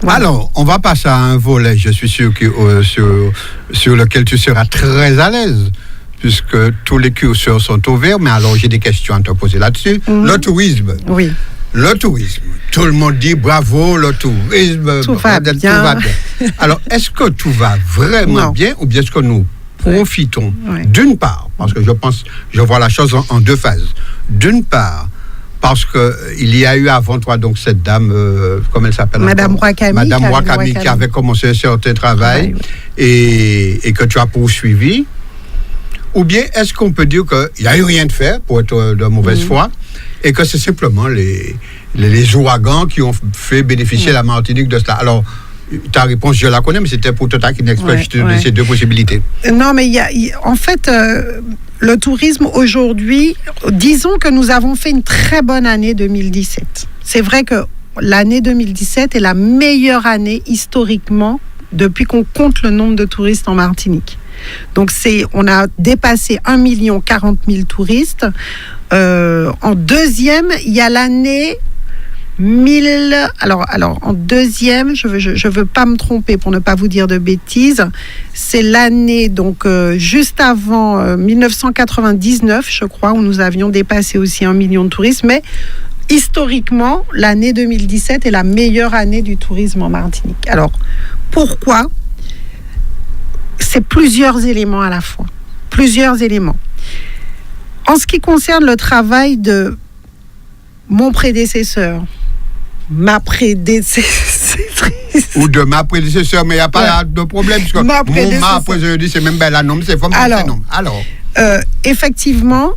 S5: Voilà.
S4: Alors, on va passer à un volet, je suis sûr que sur lequel tu seras très à l'aise, puisque tous les curseurs sont ouverts, mais alors j'ai des questions à te poser là-dessus. Le tourisme.
S5: Oui.
S4: Le tourisme. Tout le monde dit bravo, le tourisme.
S5: Tout va bien.
S4: Alors, est-ce que tout va vraiment bien ou bien est-ce que nous profitons d'une part, parce que je vois la chose en deux phases. D'une part, parce qu'il y a eu avant toi donc cette dame, comment elle s'appelle?
S5: Madame Roy-Camille
S4: qui avait commencé un certain travail et que tu as poursuivi. Ou bien est-ce qu'on peut dire qu'il n'y a eu rien de fait pour être de mauvaise foi et que c'est simplement les ouragans qui ont fait bénéficier la Martinique de cela? Alors, ta réponse, je la connais, mais c'était pour te taquiner de ces deux possibilités.
S5: Non, mais en fait, le tourisme aujourd'hui, disons que nous avons fait une très bonne année 2017. C'est vrai que l'année 2017 est la meilleure année historiquement depuis qu'on compte le nombre de touristes en Martinique. Donc, on a dépassé 1 040 000 touristes. En deuxième, il y a l'année... Alors en deuxième, je veux pas me tromper pour ne pas vous dire de bêtises, c'est l'année donc juste avant 1999, je crois, où nous avions dépassé aussi 1 million de touristes, mais historiquement, l'année 2017 est la meilleure année du tourisme en Martinique. Alors, pourquoi? C'est plusieurs éléments à la fois. Plusieurs éléments. En ce qui concerne le travail de mon prédécesseur, ma prédécesseur.
S4: Ou de ma prédécesseur, mais il n'y a pas de problème. Parce que
S5: ma prédécesseur,
S4: je dis, c'est même la nom, c'est femme, c'est nom. Alors.
S5: Effectivement,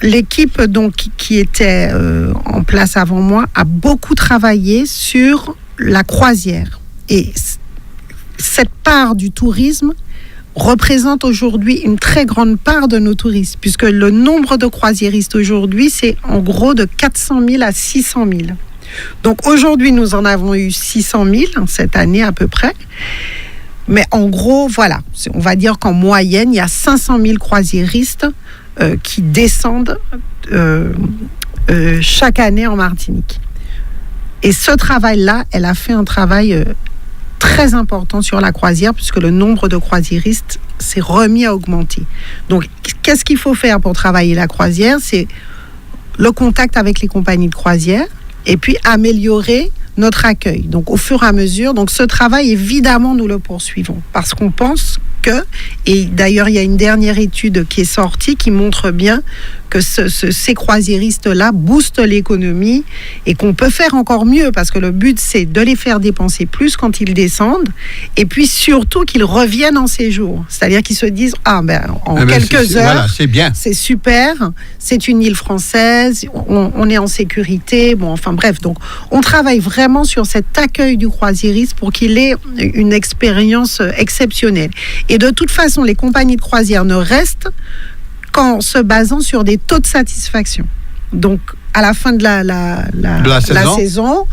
S5: l'équipe donc, qui était en place avant moi a beaucoup travaillé sur la croisière. Et cette part du tourisme représente aujourd'hui une très grande part de nos touristes, puisque le nombre de croisiéristes aujourd'hui, c'est en gros de 400 000 à 600 000. Donc aujourd'hui, nous en avons eu 600 000 cette année à peu près. Mais en gros, voilà, on va dire qu'en moyenne, il y a 500 000 croisiéristes qui descendent chaque année en Martinique. Et ce travail-là, elle a fait un travail... très important sur la croisière, puisque le nombre de croisiéristes s'est remis à augmenter. Donc, qu'est-ce qu'il faut faire pour travailler la croisière? C'est le contact avec les compagnies de croisière et puis améliorer notre accueil. Donc, au fur et à mesure, donc ce travail, évidemment, nous le poursuivons parce qu'on pense que, et d'ailleurs il y a une dernière étude qui est sortie qui montre bien que ces croisiéristes-là boostent l'économie et qu'on peut faire encore mieux parce que le but c'est de les faire dépenser plus quand ils descendent et puis surtout qu'ils reviennent en séjour. C'est-à-dire qu'ils se disent en quelques heures,
S4: voilà, c'est bien.
S5: C'est super, c'est une île française, on est en sécurité, bon enfin bref, donc on travaille vraiment sur cet accueil du croisiériste pour qu'il ait une expérience exceptionnelle. Et de toute façon, les compagnies de croisière ne restent qu'en se basant sur des taux de satisfaction. Donc, à la fin de la saison,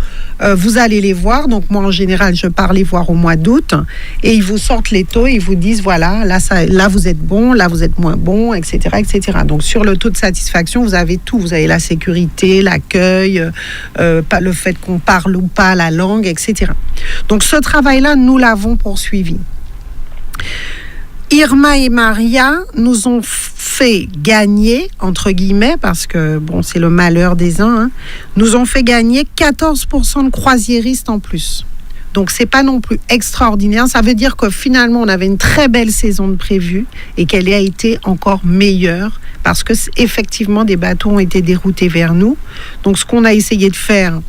S5: vous allez les voir. Donc, moi, en général, je pars les voir au mois d'août et ils vous sortent les taux et ils vous disent, voilà, là vous êtes bon, là, vous êtes moins bon, etc., etc. Donc, sur le taux de satisfaction, vous avez tout. Vous avez la sécurité, l'accueil, le fait qu'on parle ou pas la langue, etc. Donc, ce travail-là, nous l'avons poursuivi. Irma et Maria nous ont fait gagner, entre guillemets, parce que bon, c'est le malheur des uns, nous ont fait gagner 14% de croisiéristes en plus. Donc, c'est pas non plus extraordinaire. Ça veut dire que finalement, on avait une très belle saison de prévue et qu'elle a été encore meilleure parce que effectivement, des bateaux ont été déroutés vers nous. Donc, ce qu'on a essayé de faire,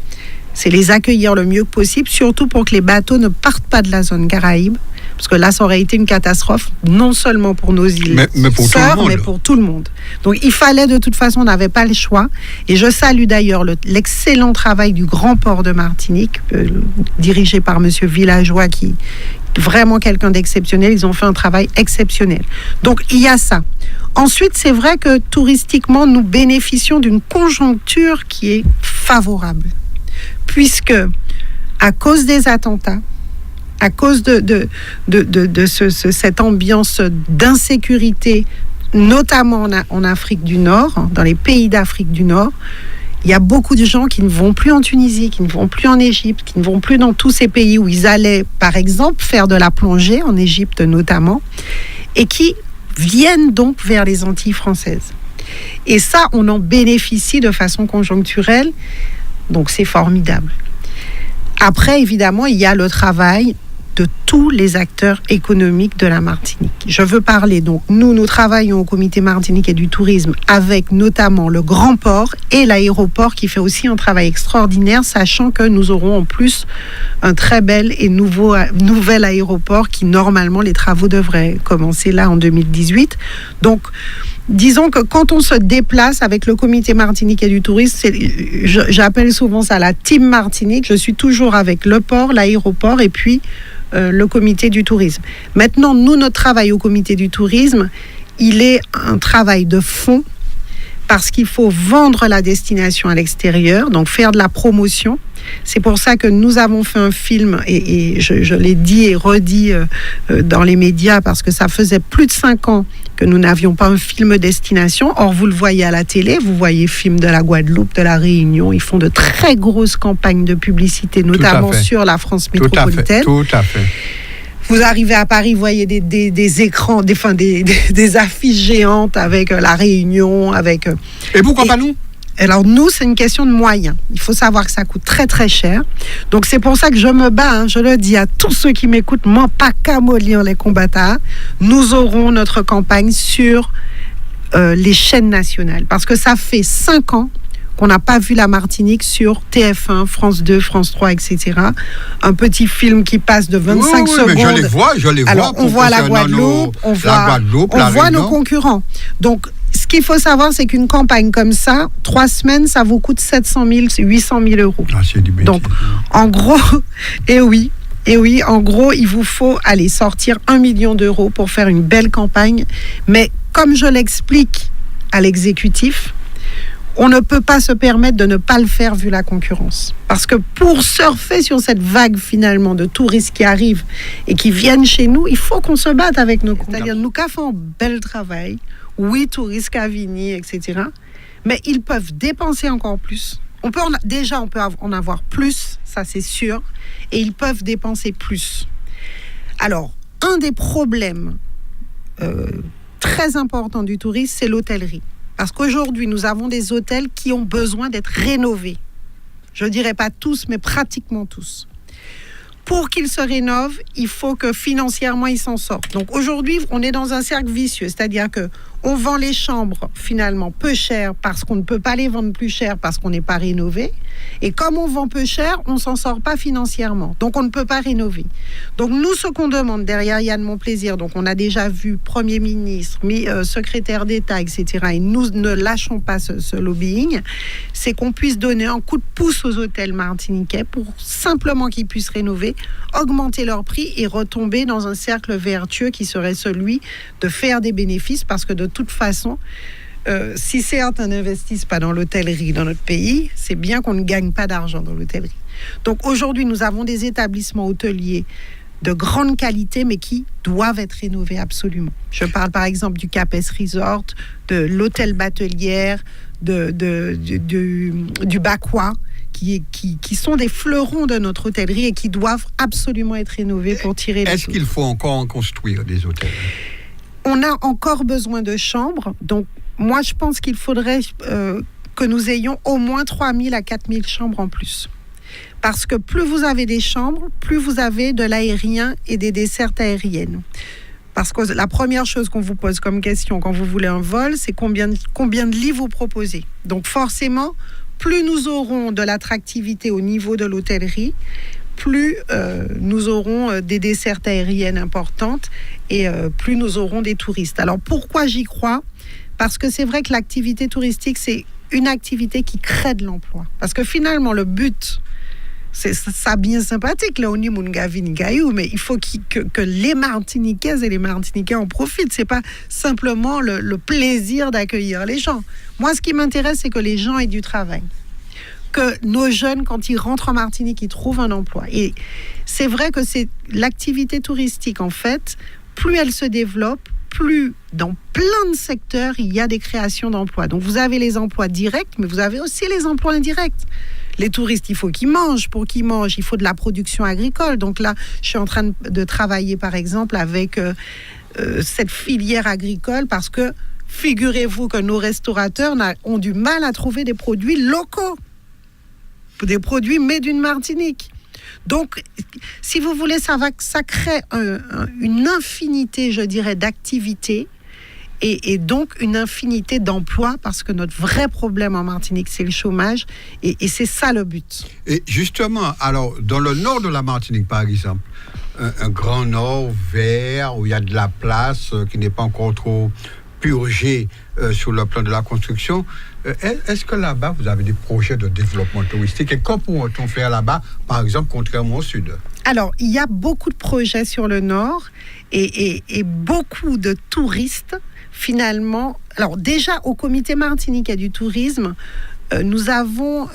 S5: c'est les accueillir le mieux possible, surtout pour que les bateaux ne partent pas de la zone Caraïbe. Parce que là, ça aurait été une catastrophe, non seulement pour nos îles
S4: mais pour
S5: sœurs,
S4: tout le monde.
S5: mais pour tout le monde. Donc, il fallait, de toute façon, on n'avait pas le choix. Et je salue d'ailleurs l'excellent travail du Grand Port de Martinique, dirigé par Monsieur Villageois, qui est vraiment quelqu'un d'exceptionnel. Ils ont fait un travail exceptionnel. Donc, il y a ça. Ensuite, c'est vrai que touristiquement, nous bénéficions d'une conjoncture qui est favorable. Puisque, à cause des attentats, à cause de cette ambiance d'insécurité, notamment en Afrique du Nord, dans les pays d'Afrique du Nord, il y a beaucoup de gens qui ne vont plus en Tunisie, qui ne vont plus en Égypte, qui ne vont plus dans tous ces pays où ils allaient, par exemple, faire de la plongée, en Égypte notamment, et qui viennent donc vers les Antilles françaises. Et ça, on en bénéficie de façon conjoncturelle, donc c'est formidable. Après, évidemment, il y a le travail de tous les acteurs économiques de la Martinique. Je veux parler, donc, nous travaillons au comité Martinique et du tourisme avec notamment le Grand Port et l'aéroport qui fait aussi un travail extraordinaire, sachant que nous aurons en plus un très bel et nouvel aéroport qui, normalement, les travaux devraient commencer là en 2018. Donc, disons que quand on se déplace avec le comité Martinique et du tourisme, j'appelle souvent ça la team Martinique. Je suis toujours avec le port, l'aéroport et puis le comité du tourisme. Maintenant, nous, notre travail au comité du tourisme, il est un travail de fond parce qu'il faut vendre la destination à l'extérieur, donc faire de la promotion. C'est pour ça que nous avons fait un film, et je l'ai dit et redit dans les médias, parce que ça faisait plus de 5 ans que nous n'avions pas un film destination. Or, vous le voyez à la télé, vous voyez film de la Guadeloupe, de la Réunion, ils font de très grosses campagnes de publicité, notamment sur la France métropolitaine.
S4: Tout à fait.
S5: Vous arrivez à Paris, vous voyez des écrans, des affiches géantes avec la Réunion, avec...
S4: Et pourquoi pas nous ?
S5: Alors nous, c'est une question de moyens. Il faut savoir que ça coûte très très cher. Donc c'est pour ça que je me bats, je le dis à tous ceux qui m'écoutent, moi pas qu'à mollir les combattants. Nous aurons notre campagne sur les chaînes nationales. Parce que ça fait 5 ans qu'on n'a pas vu la Martinique sur TF1, France 2, France 3, etc. Un petit film qui passe de 25 secondes. Mais
S4: je les vois.
S5: Alors, on voit la Guadeloupe, on voit nos concurrents. Donc, ce qu'il faut savoir, c'est qu'une campagne comme ça, 3 semaines, ça vous coûte 700 000, 800 000 euros.
S4: Ah, c'est du bêtise.
S5: Donc, en gros, en gros, il vous faut aller sortir 1 million d'euros pour faire une belle campagne. Mais comme je l'explique à l'exécutif, on ne peut pas se permettre de ne pas le faire vu la concurrence. Parce que pour surfer sur cette vague finalement de touristes qui arrivent et qui viennent chez nous, il faut qu'on se batte avec nos concurrents. C'est-à-dire nous qui faisons un bel travail, oui, touristes Cavigny, etc. Mais ils peuvent dépenser encore plus. On peut en avoir plus, ça c'est sûr, et ils peuvent dépenser plus. Alors, un des problèmes très importants du tourisme, c'est l'hôtellerie. Parce qu'aujourd'hui, nous avons des hôtels qui ont besoin d'être rénovés. Je ne dirais pas tous, mais pratiquement tous. pour qu'ils se rénovent, il faut que financièrement ils s'en sortent. Donc aujourd'hui, on est dans un cercle vicieux, c'est-à-dire que on vend les chambres finalement peu cher parce qu'on ne peut pas les vendre plus cher parce qu'on n'est pas rénové. Et comme on vend peu cher, on s'en sort pas financièrement. Donc on ne peut pas rénover. Donc nous, ce qu'on demande derrière Yann Monplaisir, donc on a déjà vu Premier ministre, secrétaire d'État, etc. Et nous ne lâchons pas ce lobbying, c'est qu'on puisse donner un coup de pouce aux hôtels martiniquais pour simplement qu'ils puissent rénover, augmenter leur prix et retomber dans un cercle vertueux qui serait celui de faire des bénéfices, parce que de toute façon, si certains n'investissent pas dans l'hôtellerie dans notre pays, c'est bien qu'on ne gagne pas d'argent dans l'hôtellerie. Donc aujourd'hui, nous avons des établissements hôteliers de grande qualité, mais qui doivent être rénovés absolument. Je parle par exemple du Capes Resort, de l'hôtel Batelière, du Bakwa, qui sont des fleurons de notre hôtellerie et qui doivent absolument être rénovés pour tirer les
S4: Est-ce qu'il faut encore en construire des hôtels?
S5: On a encore besoin de chambres. Donc, moi, je pense qu'il faudrait que nous ayons au moins 3 000 à 4 000 chambres en plus. Parce que plus vous avez des chambres, plus vous avez de l'aérien et des dessertes aériennes. Parce que la première chose qu'on vous pose comme question quand vous voulez un vol, c'est combien de lits vous proposez. Donc forcément, plus nous aurons de l'attractivité au niveau de l'hôtellerie, plus nous aurons des dessertes aériennes importantes et plus nous aurons des touristes. Alors pourquoi j'y crois ? Parce que c'est vrai que l'activité touristique, c'est une activité qui crée de l'emploi. Parce que finalement, le but, c'est ça bien sympathique, là, on y mais il faut que les Martiniquaises et les Martiniquais en profitent. C'est pas simplement le plaisir d'accueillir les gens. Moi, ce qui m'intéresse, c'est que les gens aient du travail. Que nos jeunes, quand ils rentrent en Martinique, ils trouvent un emploi. Et c'est vrai que c'est l'activité touristique, en fait, plus elle se développe, plus dans plein de secteurs, il y a des créations d'emplois. Donc vous avez les emplois directs, mais vous avez aussi les emplois indirects. Les touristes, il faut qu'ils mangent. Pour qu'ils mangent, il faut de la production agricole. Donc là, je suis en train de travailler, par exemple, avec cette filière agricole, parce que figurez-vous que nos restaurateurs ont du mal à trouver des produits locaux, des produits made in Martinique. Donc, si vous voulez, ça crée une infinité, je dirais, d'activités et donc une infinité d'emplois, parce que notre vrai problème en Martinique, c'est le chômage et c'est ça le but.
S4: Et justement, alors, dans le nord de la Martinique, par exemple, un grand nord vert où il y a de la place qui n'est pas encore trop purgé sur le plan de la construction. Est-ce que là-bas, vous avez des projets de développement touristique et qu'en pourrait-on faire là-bas, par exemple, contrairement au sud?
S5: Alors, il y a beaucoup de projets sur le nord et beaucoup de touristes, finalement. Alors, déjà, au Comité martiniquais du tourisme, nous avons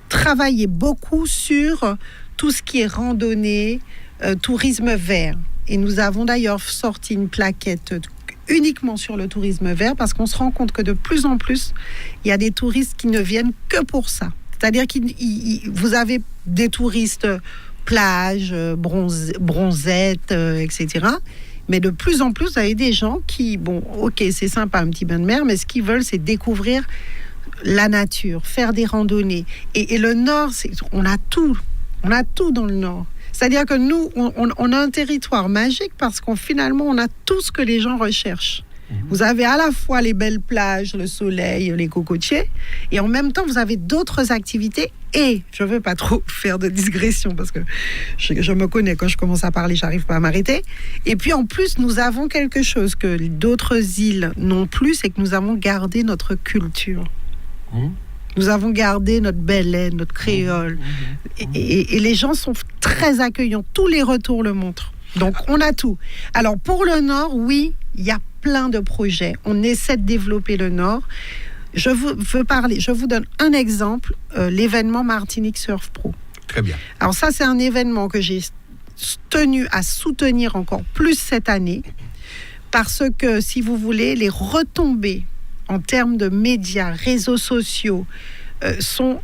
S5: travaillé beaucoup sur tout ce qui est randonnée, tourisme vert. Et nous avons d'ailleurs sorti une plaquette uniquement sur le tourisme vert, parce qu'on se rend compte que de plus en plus, il y a des touristes qui ne viennent que pour ça. C'est-à-dire que vous avez des touristes plages, bronzettes, etc. Mais de plus en plus, vous avez des gens qui, bon, ok, c'est sympa, un petit bain de mer, mais ce qu'ils veulent, c'est découvrir la nature, faire des randonnées. Et le Nord, on a tout dans le Nord. C'est-à-dire que nous, on a un territoire magique parce finalement, on a tout ce que les gens recherchent. Vous avez à la fois les belles plages, le soleil, les cocotiers, et en même temps, vous avez d'autres activités. Et je ne veux pas trop faire de digression parce que je me connais, quand je commence à parler, je n'arrive pas à m'arrêter. Et puis en plus, nous avons quelque chose que d'autres îles n'ont plus, c'est que nous avons gardé notre culture. Nous avons gardé notre belle-aide, notre créole. Et les gens sont très accueillants. Tous les retours le montrent. Donc, on a tout. Alors, pour le Nord, oui, il y a plein de projets. On essaie de développer le Nord. Je vous donne un exemple, l'événement Martinique Surf Pro.
S4: Très bien.
S5: Alors ça, c'est un événement que j'ai tenu à soutenir encore plus cette année, parce que, si vous voulez, les retombées en termes de médias, réseaux sociaux, sont...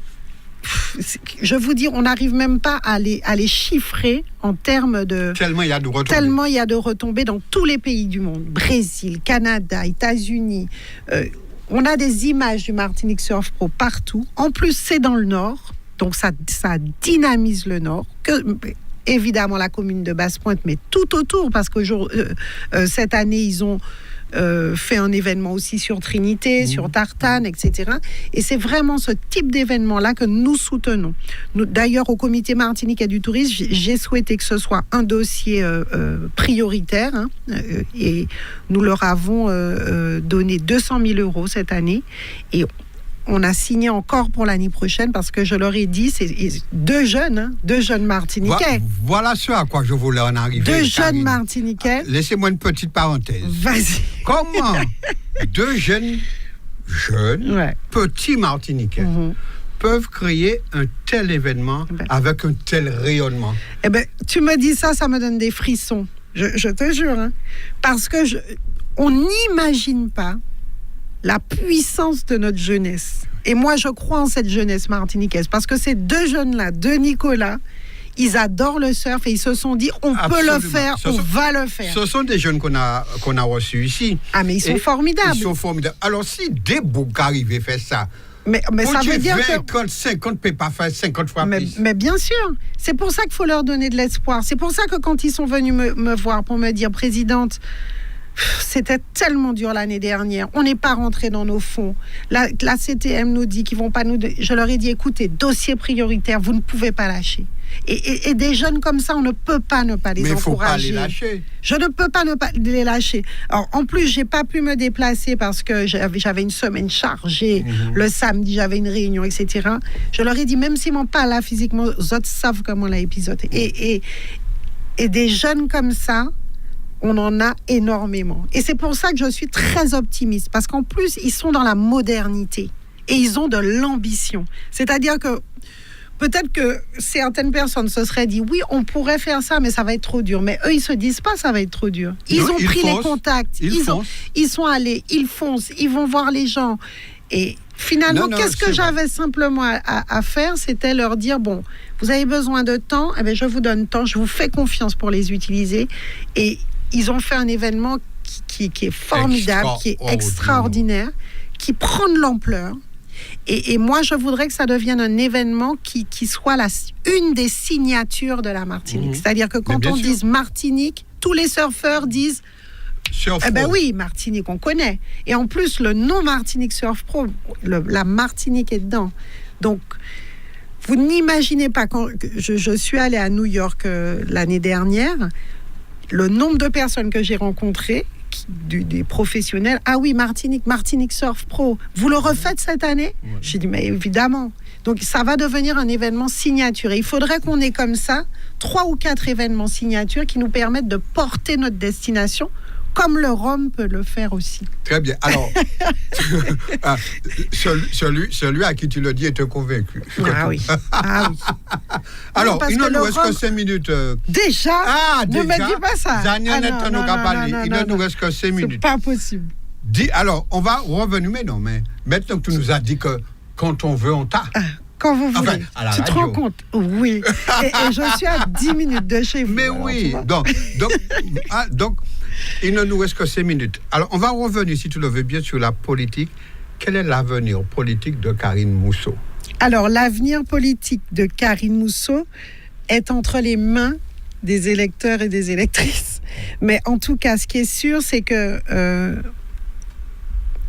S5: Je vous dis, on n'arrive même pas à les chiffrer en termes de...
S4: Tellement il y a de retombées.
S5: Tellement il y a de retombées dans tous les pays du monde. Brésil, Canada, États-Unis. On a des images du Martinique Surf Pro partout. En plus, c'est dans le Nord. Donc ça dynamise le Nord. Évidemment la commune de Basse-Pointe, mais tout autour, parce que cette année, ils ont fait un événement aussi sur Trinité, sur Tartane, etc. Et c'est vraiment ce type d'événement-là que nous soutenons. D'ailleurs, au comité martiniquais du tourisme, j'ai souhaité que ce soit un dossier prioritaire, hein, et nous leur avons donné 200 000 € cette année. Et on a signé encore pour l'année prochaine parce que je leur ai dit, c'est deux jeunes Martiniquais.
S4: Voilà ce à quoi je voulais en arriver.
S5: Deux jeunes Martiniquais.
S4: Laissez-moi une petite parenthèse.
S5: Vas-y.
S4: Comment deux jeunes petits Martiniquais peuvent créer un tel événement avec un tel rayonnement?
S5: Eh ben, tu me dis ça me donne des frissons. Je te jure. Hein. Parce que on n'imagine pas la puissance de notre jeunesse. Et moi, je crois en cette jeunesse martiniquaise parce que ces deux jeunes-là, deux Nicolas, ils adorent le surf et ils se sont dit, on peut le faire, va le faire.
S4: Ce sont des jeunes qu'on a reçus ici.
S5: Ah, mais ils sont formidables.
S4: Ils sont formidables. Alors, si des boucs arrivent à faire ça,
S5: mais ça veut dire que
S4: 50 ne peut pas faire 50 fois plus.
S5: Mais bien sûr, c'est pour ça qu'il faut leur donner de l'espoir. C'est pour ça que quand ils sont venus me voir pour me dire, présidente, c'était tellement dur l'année dernière. On n'est pas rentré dans nos fonds. La CTM nous dit qu'ils vont pas nous... Je leur ai dit, écoutez, dossier prioritaire, vous ne pouvez pas lâcher. Et des jeunes comme ça, on ne peut pas ne pas les encourager.
S4: Mais il ne faut pas les lâcher.
S5: Je ne peux pas ne pas les lâcher. Alors, en plus, je n'ai pas pu me déplacer parce que j'avais une semaine chargée. Le samedi, j'avais une réunion, etc. Je leur ai dit, même s'ils ne m'ont pas là physiquement, les autres savent comment l'épisode. Et des jeunes comme ça, on en a énormément. Et c'est pour ça que je suis très optimiste. Parce qu'en plus, ils sont dans la modernité. Et ils ont de l'ambition. C'est-à-dire que peut-être que certaines personnes se seraient dit, oui, on pourrait faire ça, mais ça va être trop dur. Mais eux, ils se disent pas, ça va être trop dur. Ils ont pris les contacts. Ils sont allés, ils foncent, ils vont voir les gens. Et finalement, qu'est-ce que j'avais simplement à faire? C'était leur dire, bon, vous avez besoin de temps, eh bien, je vous donne temps, je vous fais confiance pour les utiliser. Et ils ont fait un événement qui est formidable, qui est extraordinaire, qui prend de l'ampleur. Et moi, je voudrais que ça devienne un événement qui soit une des signatures de la Martinique. C'est-à-dire que quand on dit Martinique, tous les surfeurs disent eh ben oui, Martinique, on connaît. Et en plus, le nom Martinique Surf Pro, la Martinique est dedans. Donc, vous n'imaginez pas, quand je suis allée à New York l'année dernière, le nombre de personnes que j'ai rencontrées, des professionnels, ah oui, Martinique Surf Pro, vous le refaites cette année? J'ai dit, mais évidemment. Donc ça va devenir un événement signature. Et il faudrait qu'on ait comme ça 3 ou 4 événements signature qui nous permettent de porter notre destination, comme le Rhum peut le faire aussi.
S4: Très bien. Alors, celui à qui tu le dis est convaincu.
S5: Ah oui.
S4: Alors, il ne nous reste que 5 minutes.
S5: Déjà Ne me dis pas ça.
S4: Il ne nous reste que 5 minutes.
S5: C'est pas possible.
S4: Alors, on va revenir, mais maintenant que tu nous as dit que quand on veut, on t'a.
S5: Quand vous voulez. Tu te rends compte? Oui. Et je suis à 10 minutes de chez vous.
S4: Mais alors, oui. Donc, il ne nous reste que 5 minutes. Alors, on va revenir, si tu le veux bien, sur la politique. Quel est l'avenir politique de Karine Mousseau?
S5: Alors, l'avenir politique de Karine Mousseau est entre les mains des électeurs et des électrices. Mais en tout cas, ce qui est sûr, c'est que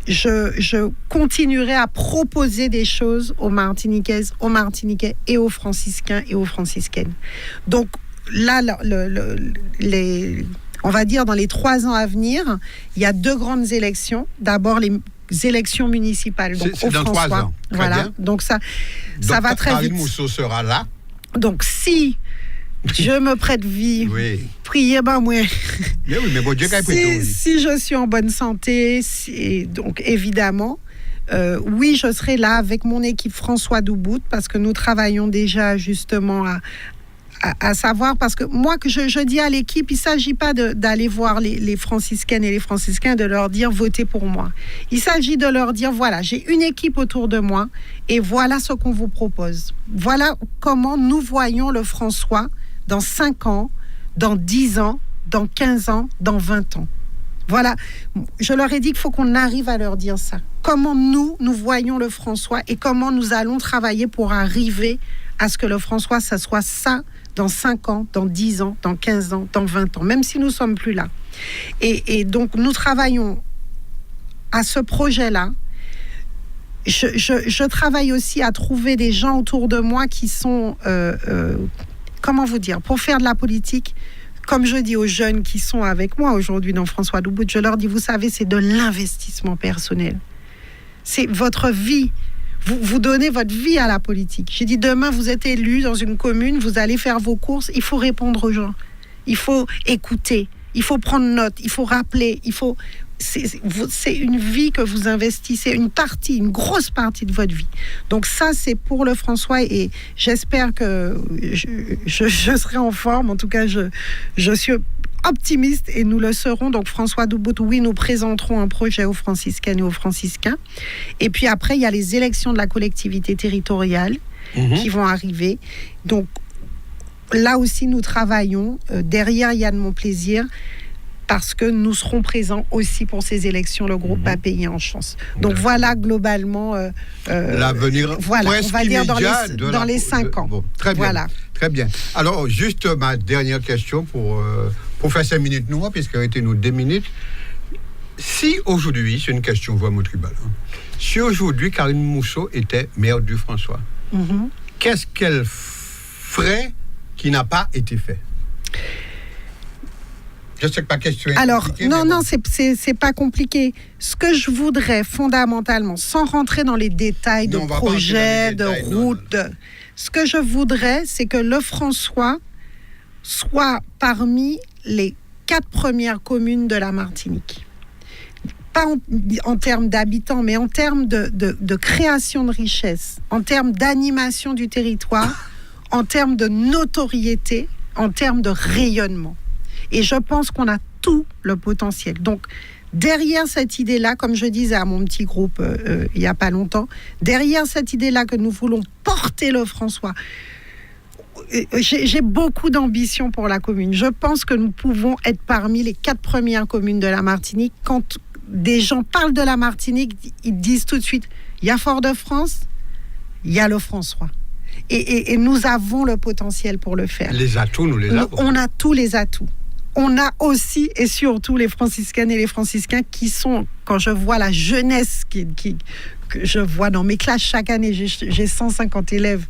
S5: je continuerai à proposer des choses aux Martiniquaises, aux Martiniquais et aux Franciscains et aux Franciscaines. Donc là, on va dire dans les 3 ans à venir, il y a 2 grandes élections. D'abord, les élections municipales. Donc,
S4: c'est dans 3 ans.
S5: Voilà.
S4: Bien.
S5: Donc ça va très vite.
S4: Karine Mousseau sera là.
S5: Donc si je me prête vie, priez moi.
S4: Mais bon Dieu
S5: si je suis en bonne santé, donc évidemment, oui, je serai là avec mon équipe François Doubout, parce que nous travaillons déjà justement à savoir, parce que moi, que je dis à l'équipe, il ne s'agit pas d'aller voir les franciscaines et les franciscains, de leur dire votez pour moi. Il s'agit de leur dire voilà, j'ai une équipe autour de moi et voilà ce qu'on vous propose. Voilà comment nous voyons le François dans 5 ans, dans 10 ans, dans 15 ans, dans 20 ans. Voilà, je leur ai dit qu'il faut qu'on arrive à leur dire ça. comment nous voyons le François et comment nous allons travailler pour arriver à ce que le François, ça soit ça dans 5 ans, dans 10 ans, dans 15 ans, dans 20 ans, même si nous ne sommes plus là. Et donc, nous travaillons à ce projet-là. Je travaille aussi à trouver des gens autour de moi qui sont, comment vous dire, pour faire de la politique. Comme je dis aux jeunes qui sont avec moi aujourd'hui dans François Doubout, je leur dis, vous savez, c'est de l'investissement personnel. C'est votre vie. Vous donnez votre vie à la politique. J'ai dit, demain, vous êtes élu dans une commune, vous allez faire vos courses, il faut répondre aux gens. Il faut écouter, il faut prendre note, il faut rappeler, c'est une vie que vous investissez, une grosse partie de votre vie. Donc ça, c'est pour le François et j'espère que je serai en forme. En tout cas, je suis optimiste et nous le serons. Donc François Doubout, oui, nous présenterons un projet aux franciscaines et aux franciscains. Et puis après, il y a les élections de la collectivité territoriale qui vont arriver. Donc là aussi, nous travaillons. Derrière Yann Monplaisir, parce que nous serons présents aussi pour ces élections, le groupe Pas payé en chance. Donc voilà globalement
S4: l'avenir
S5: on va dire dans les 5 ans.
S4: Bon, très bien, voilà. Très bien. Alors, juste ma dernière question pour faire 5 minutes, nous, puisqu'il était nous 2 minutes. Si aujourd'hui, c'est une question vraiment tribale, si aujourd'hui Karine Mousseau était maire du François, qu'est-ce qu'elle ferait qui n'a pas été fait? Je sais que ma question est compliquée. Alors, non, c'est pas compliqué. Ce que je voudrais fondamentalement, sans rentrer dans les détails de projets, de routes, ce que je voudrais, c'est que le François soit parmi les 4 premières communes de la Martinique. Pas en termes d'habitants, mais en termes de création de richesse, en termes d'animation du territoire, en termes de notoriété, en termes de rayonnement. Et je pense qu'on a tout le potentiel. Donc, derrière cette idée-là, comme je disais à mon petit groupe il n'y a pas longtemps, derrière cette idée-là que nous voulons porter le François, j'ai beaucoup d'ambition pour la commune. Je pense que nous pouvons être parmi les 4 premières communes de la Martinique. Quand des gens parlent de la Martinique, ils disent tout de suite, il y a Fort-de-France, il y a le François. Et nous avons le potentiel pour le faire. Les atouts, nous les avons.
S5: On a tous les atouts. On a aussi et surtout les franciscaines et les franciscains qui sont, quand je vois la jeunesse que je vois dans mes classes chaque année, j'ai 150 élèves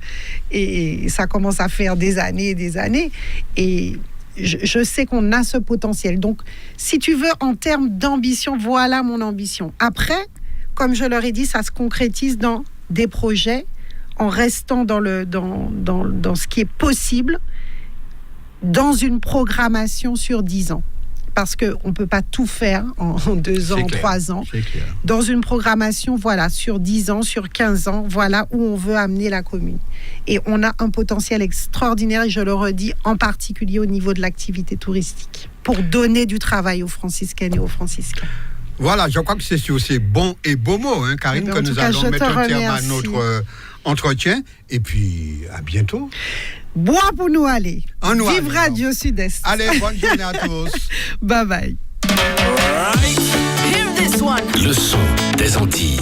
S5: et ça commence à faire des années et des années. Et je sais qu'on a ce potentiel. Donc, si tu veux, en termes d'ambition, voilà mon ambition. Après, comme je leur ai dit, ça se concrétise dans des projets en restant dans ce qui est possible, dans une programmation sur 10 ans. Parce qu'on ne peut pas tout faire en 2 ans, 3 ans. Dans une programmation, voilà, sur 10 ans, sur 15 ans, voilà où on veut amener la commune. Et on a un potentiel extraordinaire, et je le redis, en particulier au niveau de l'activité touristique, pour donner du travail aux franciscaines et aux franciscains.
S4: Voilà, je crois que c'est sur ces bons et beaux mots, Karine, que nous allons mettre un terme à notre entretien. Et puis, à bientôt.
S5: Bois pour nous aller. Vive Radio Sud-Est.
S4: Allez, bonne journée à tous.
S5: Bye bye.
S2: Le son des Antilles.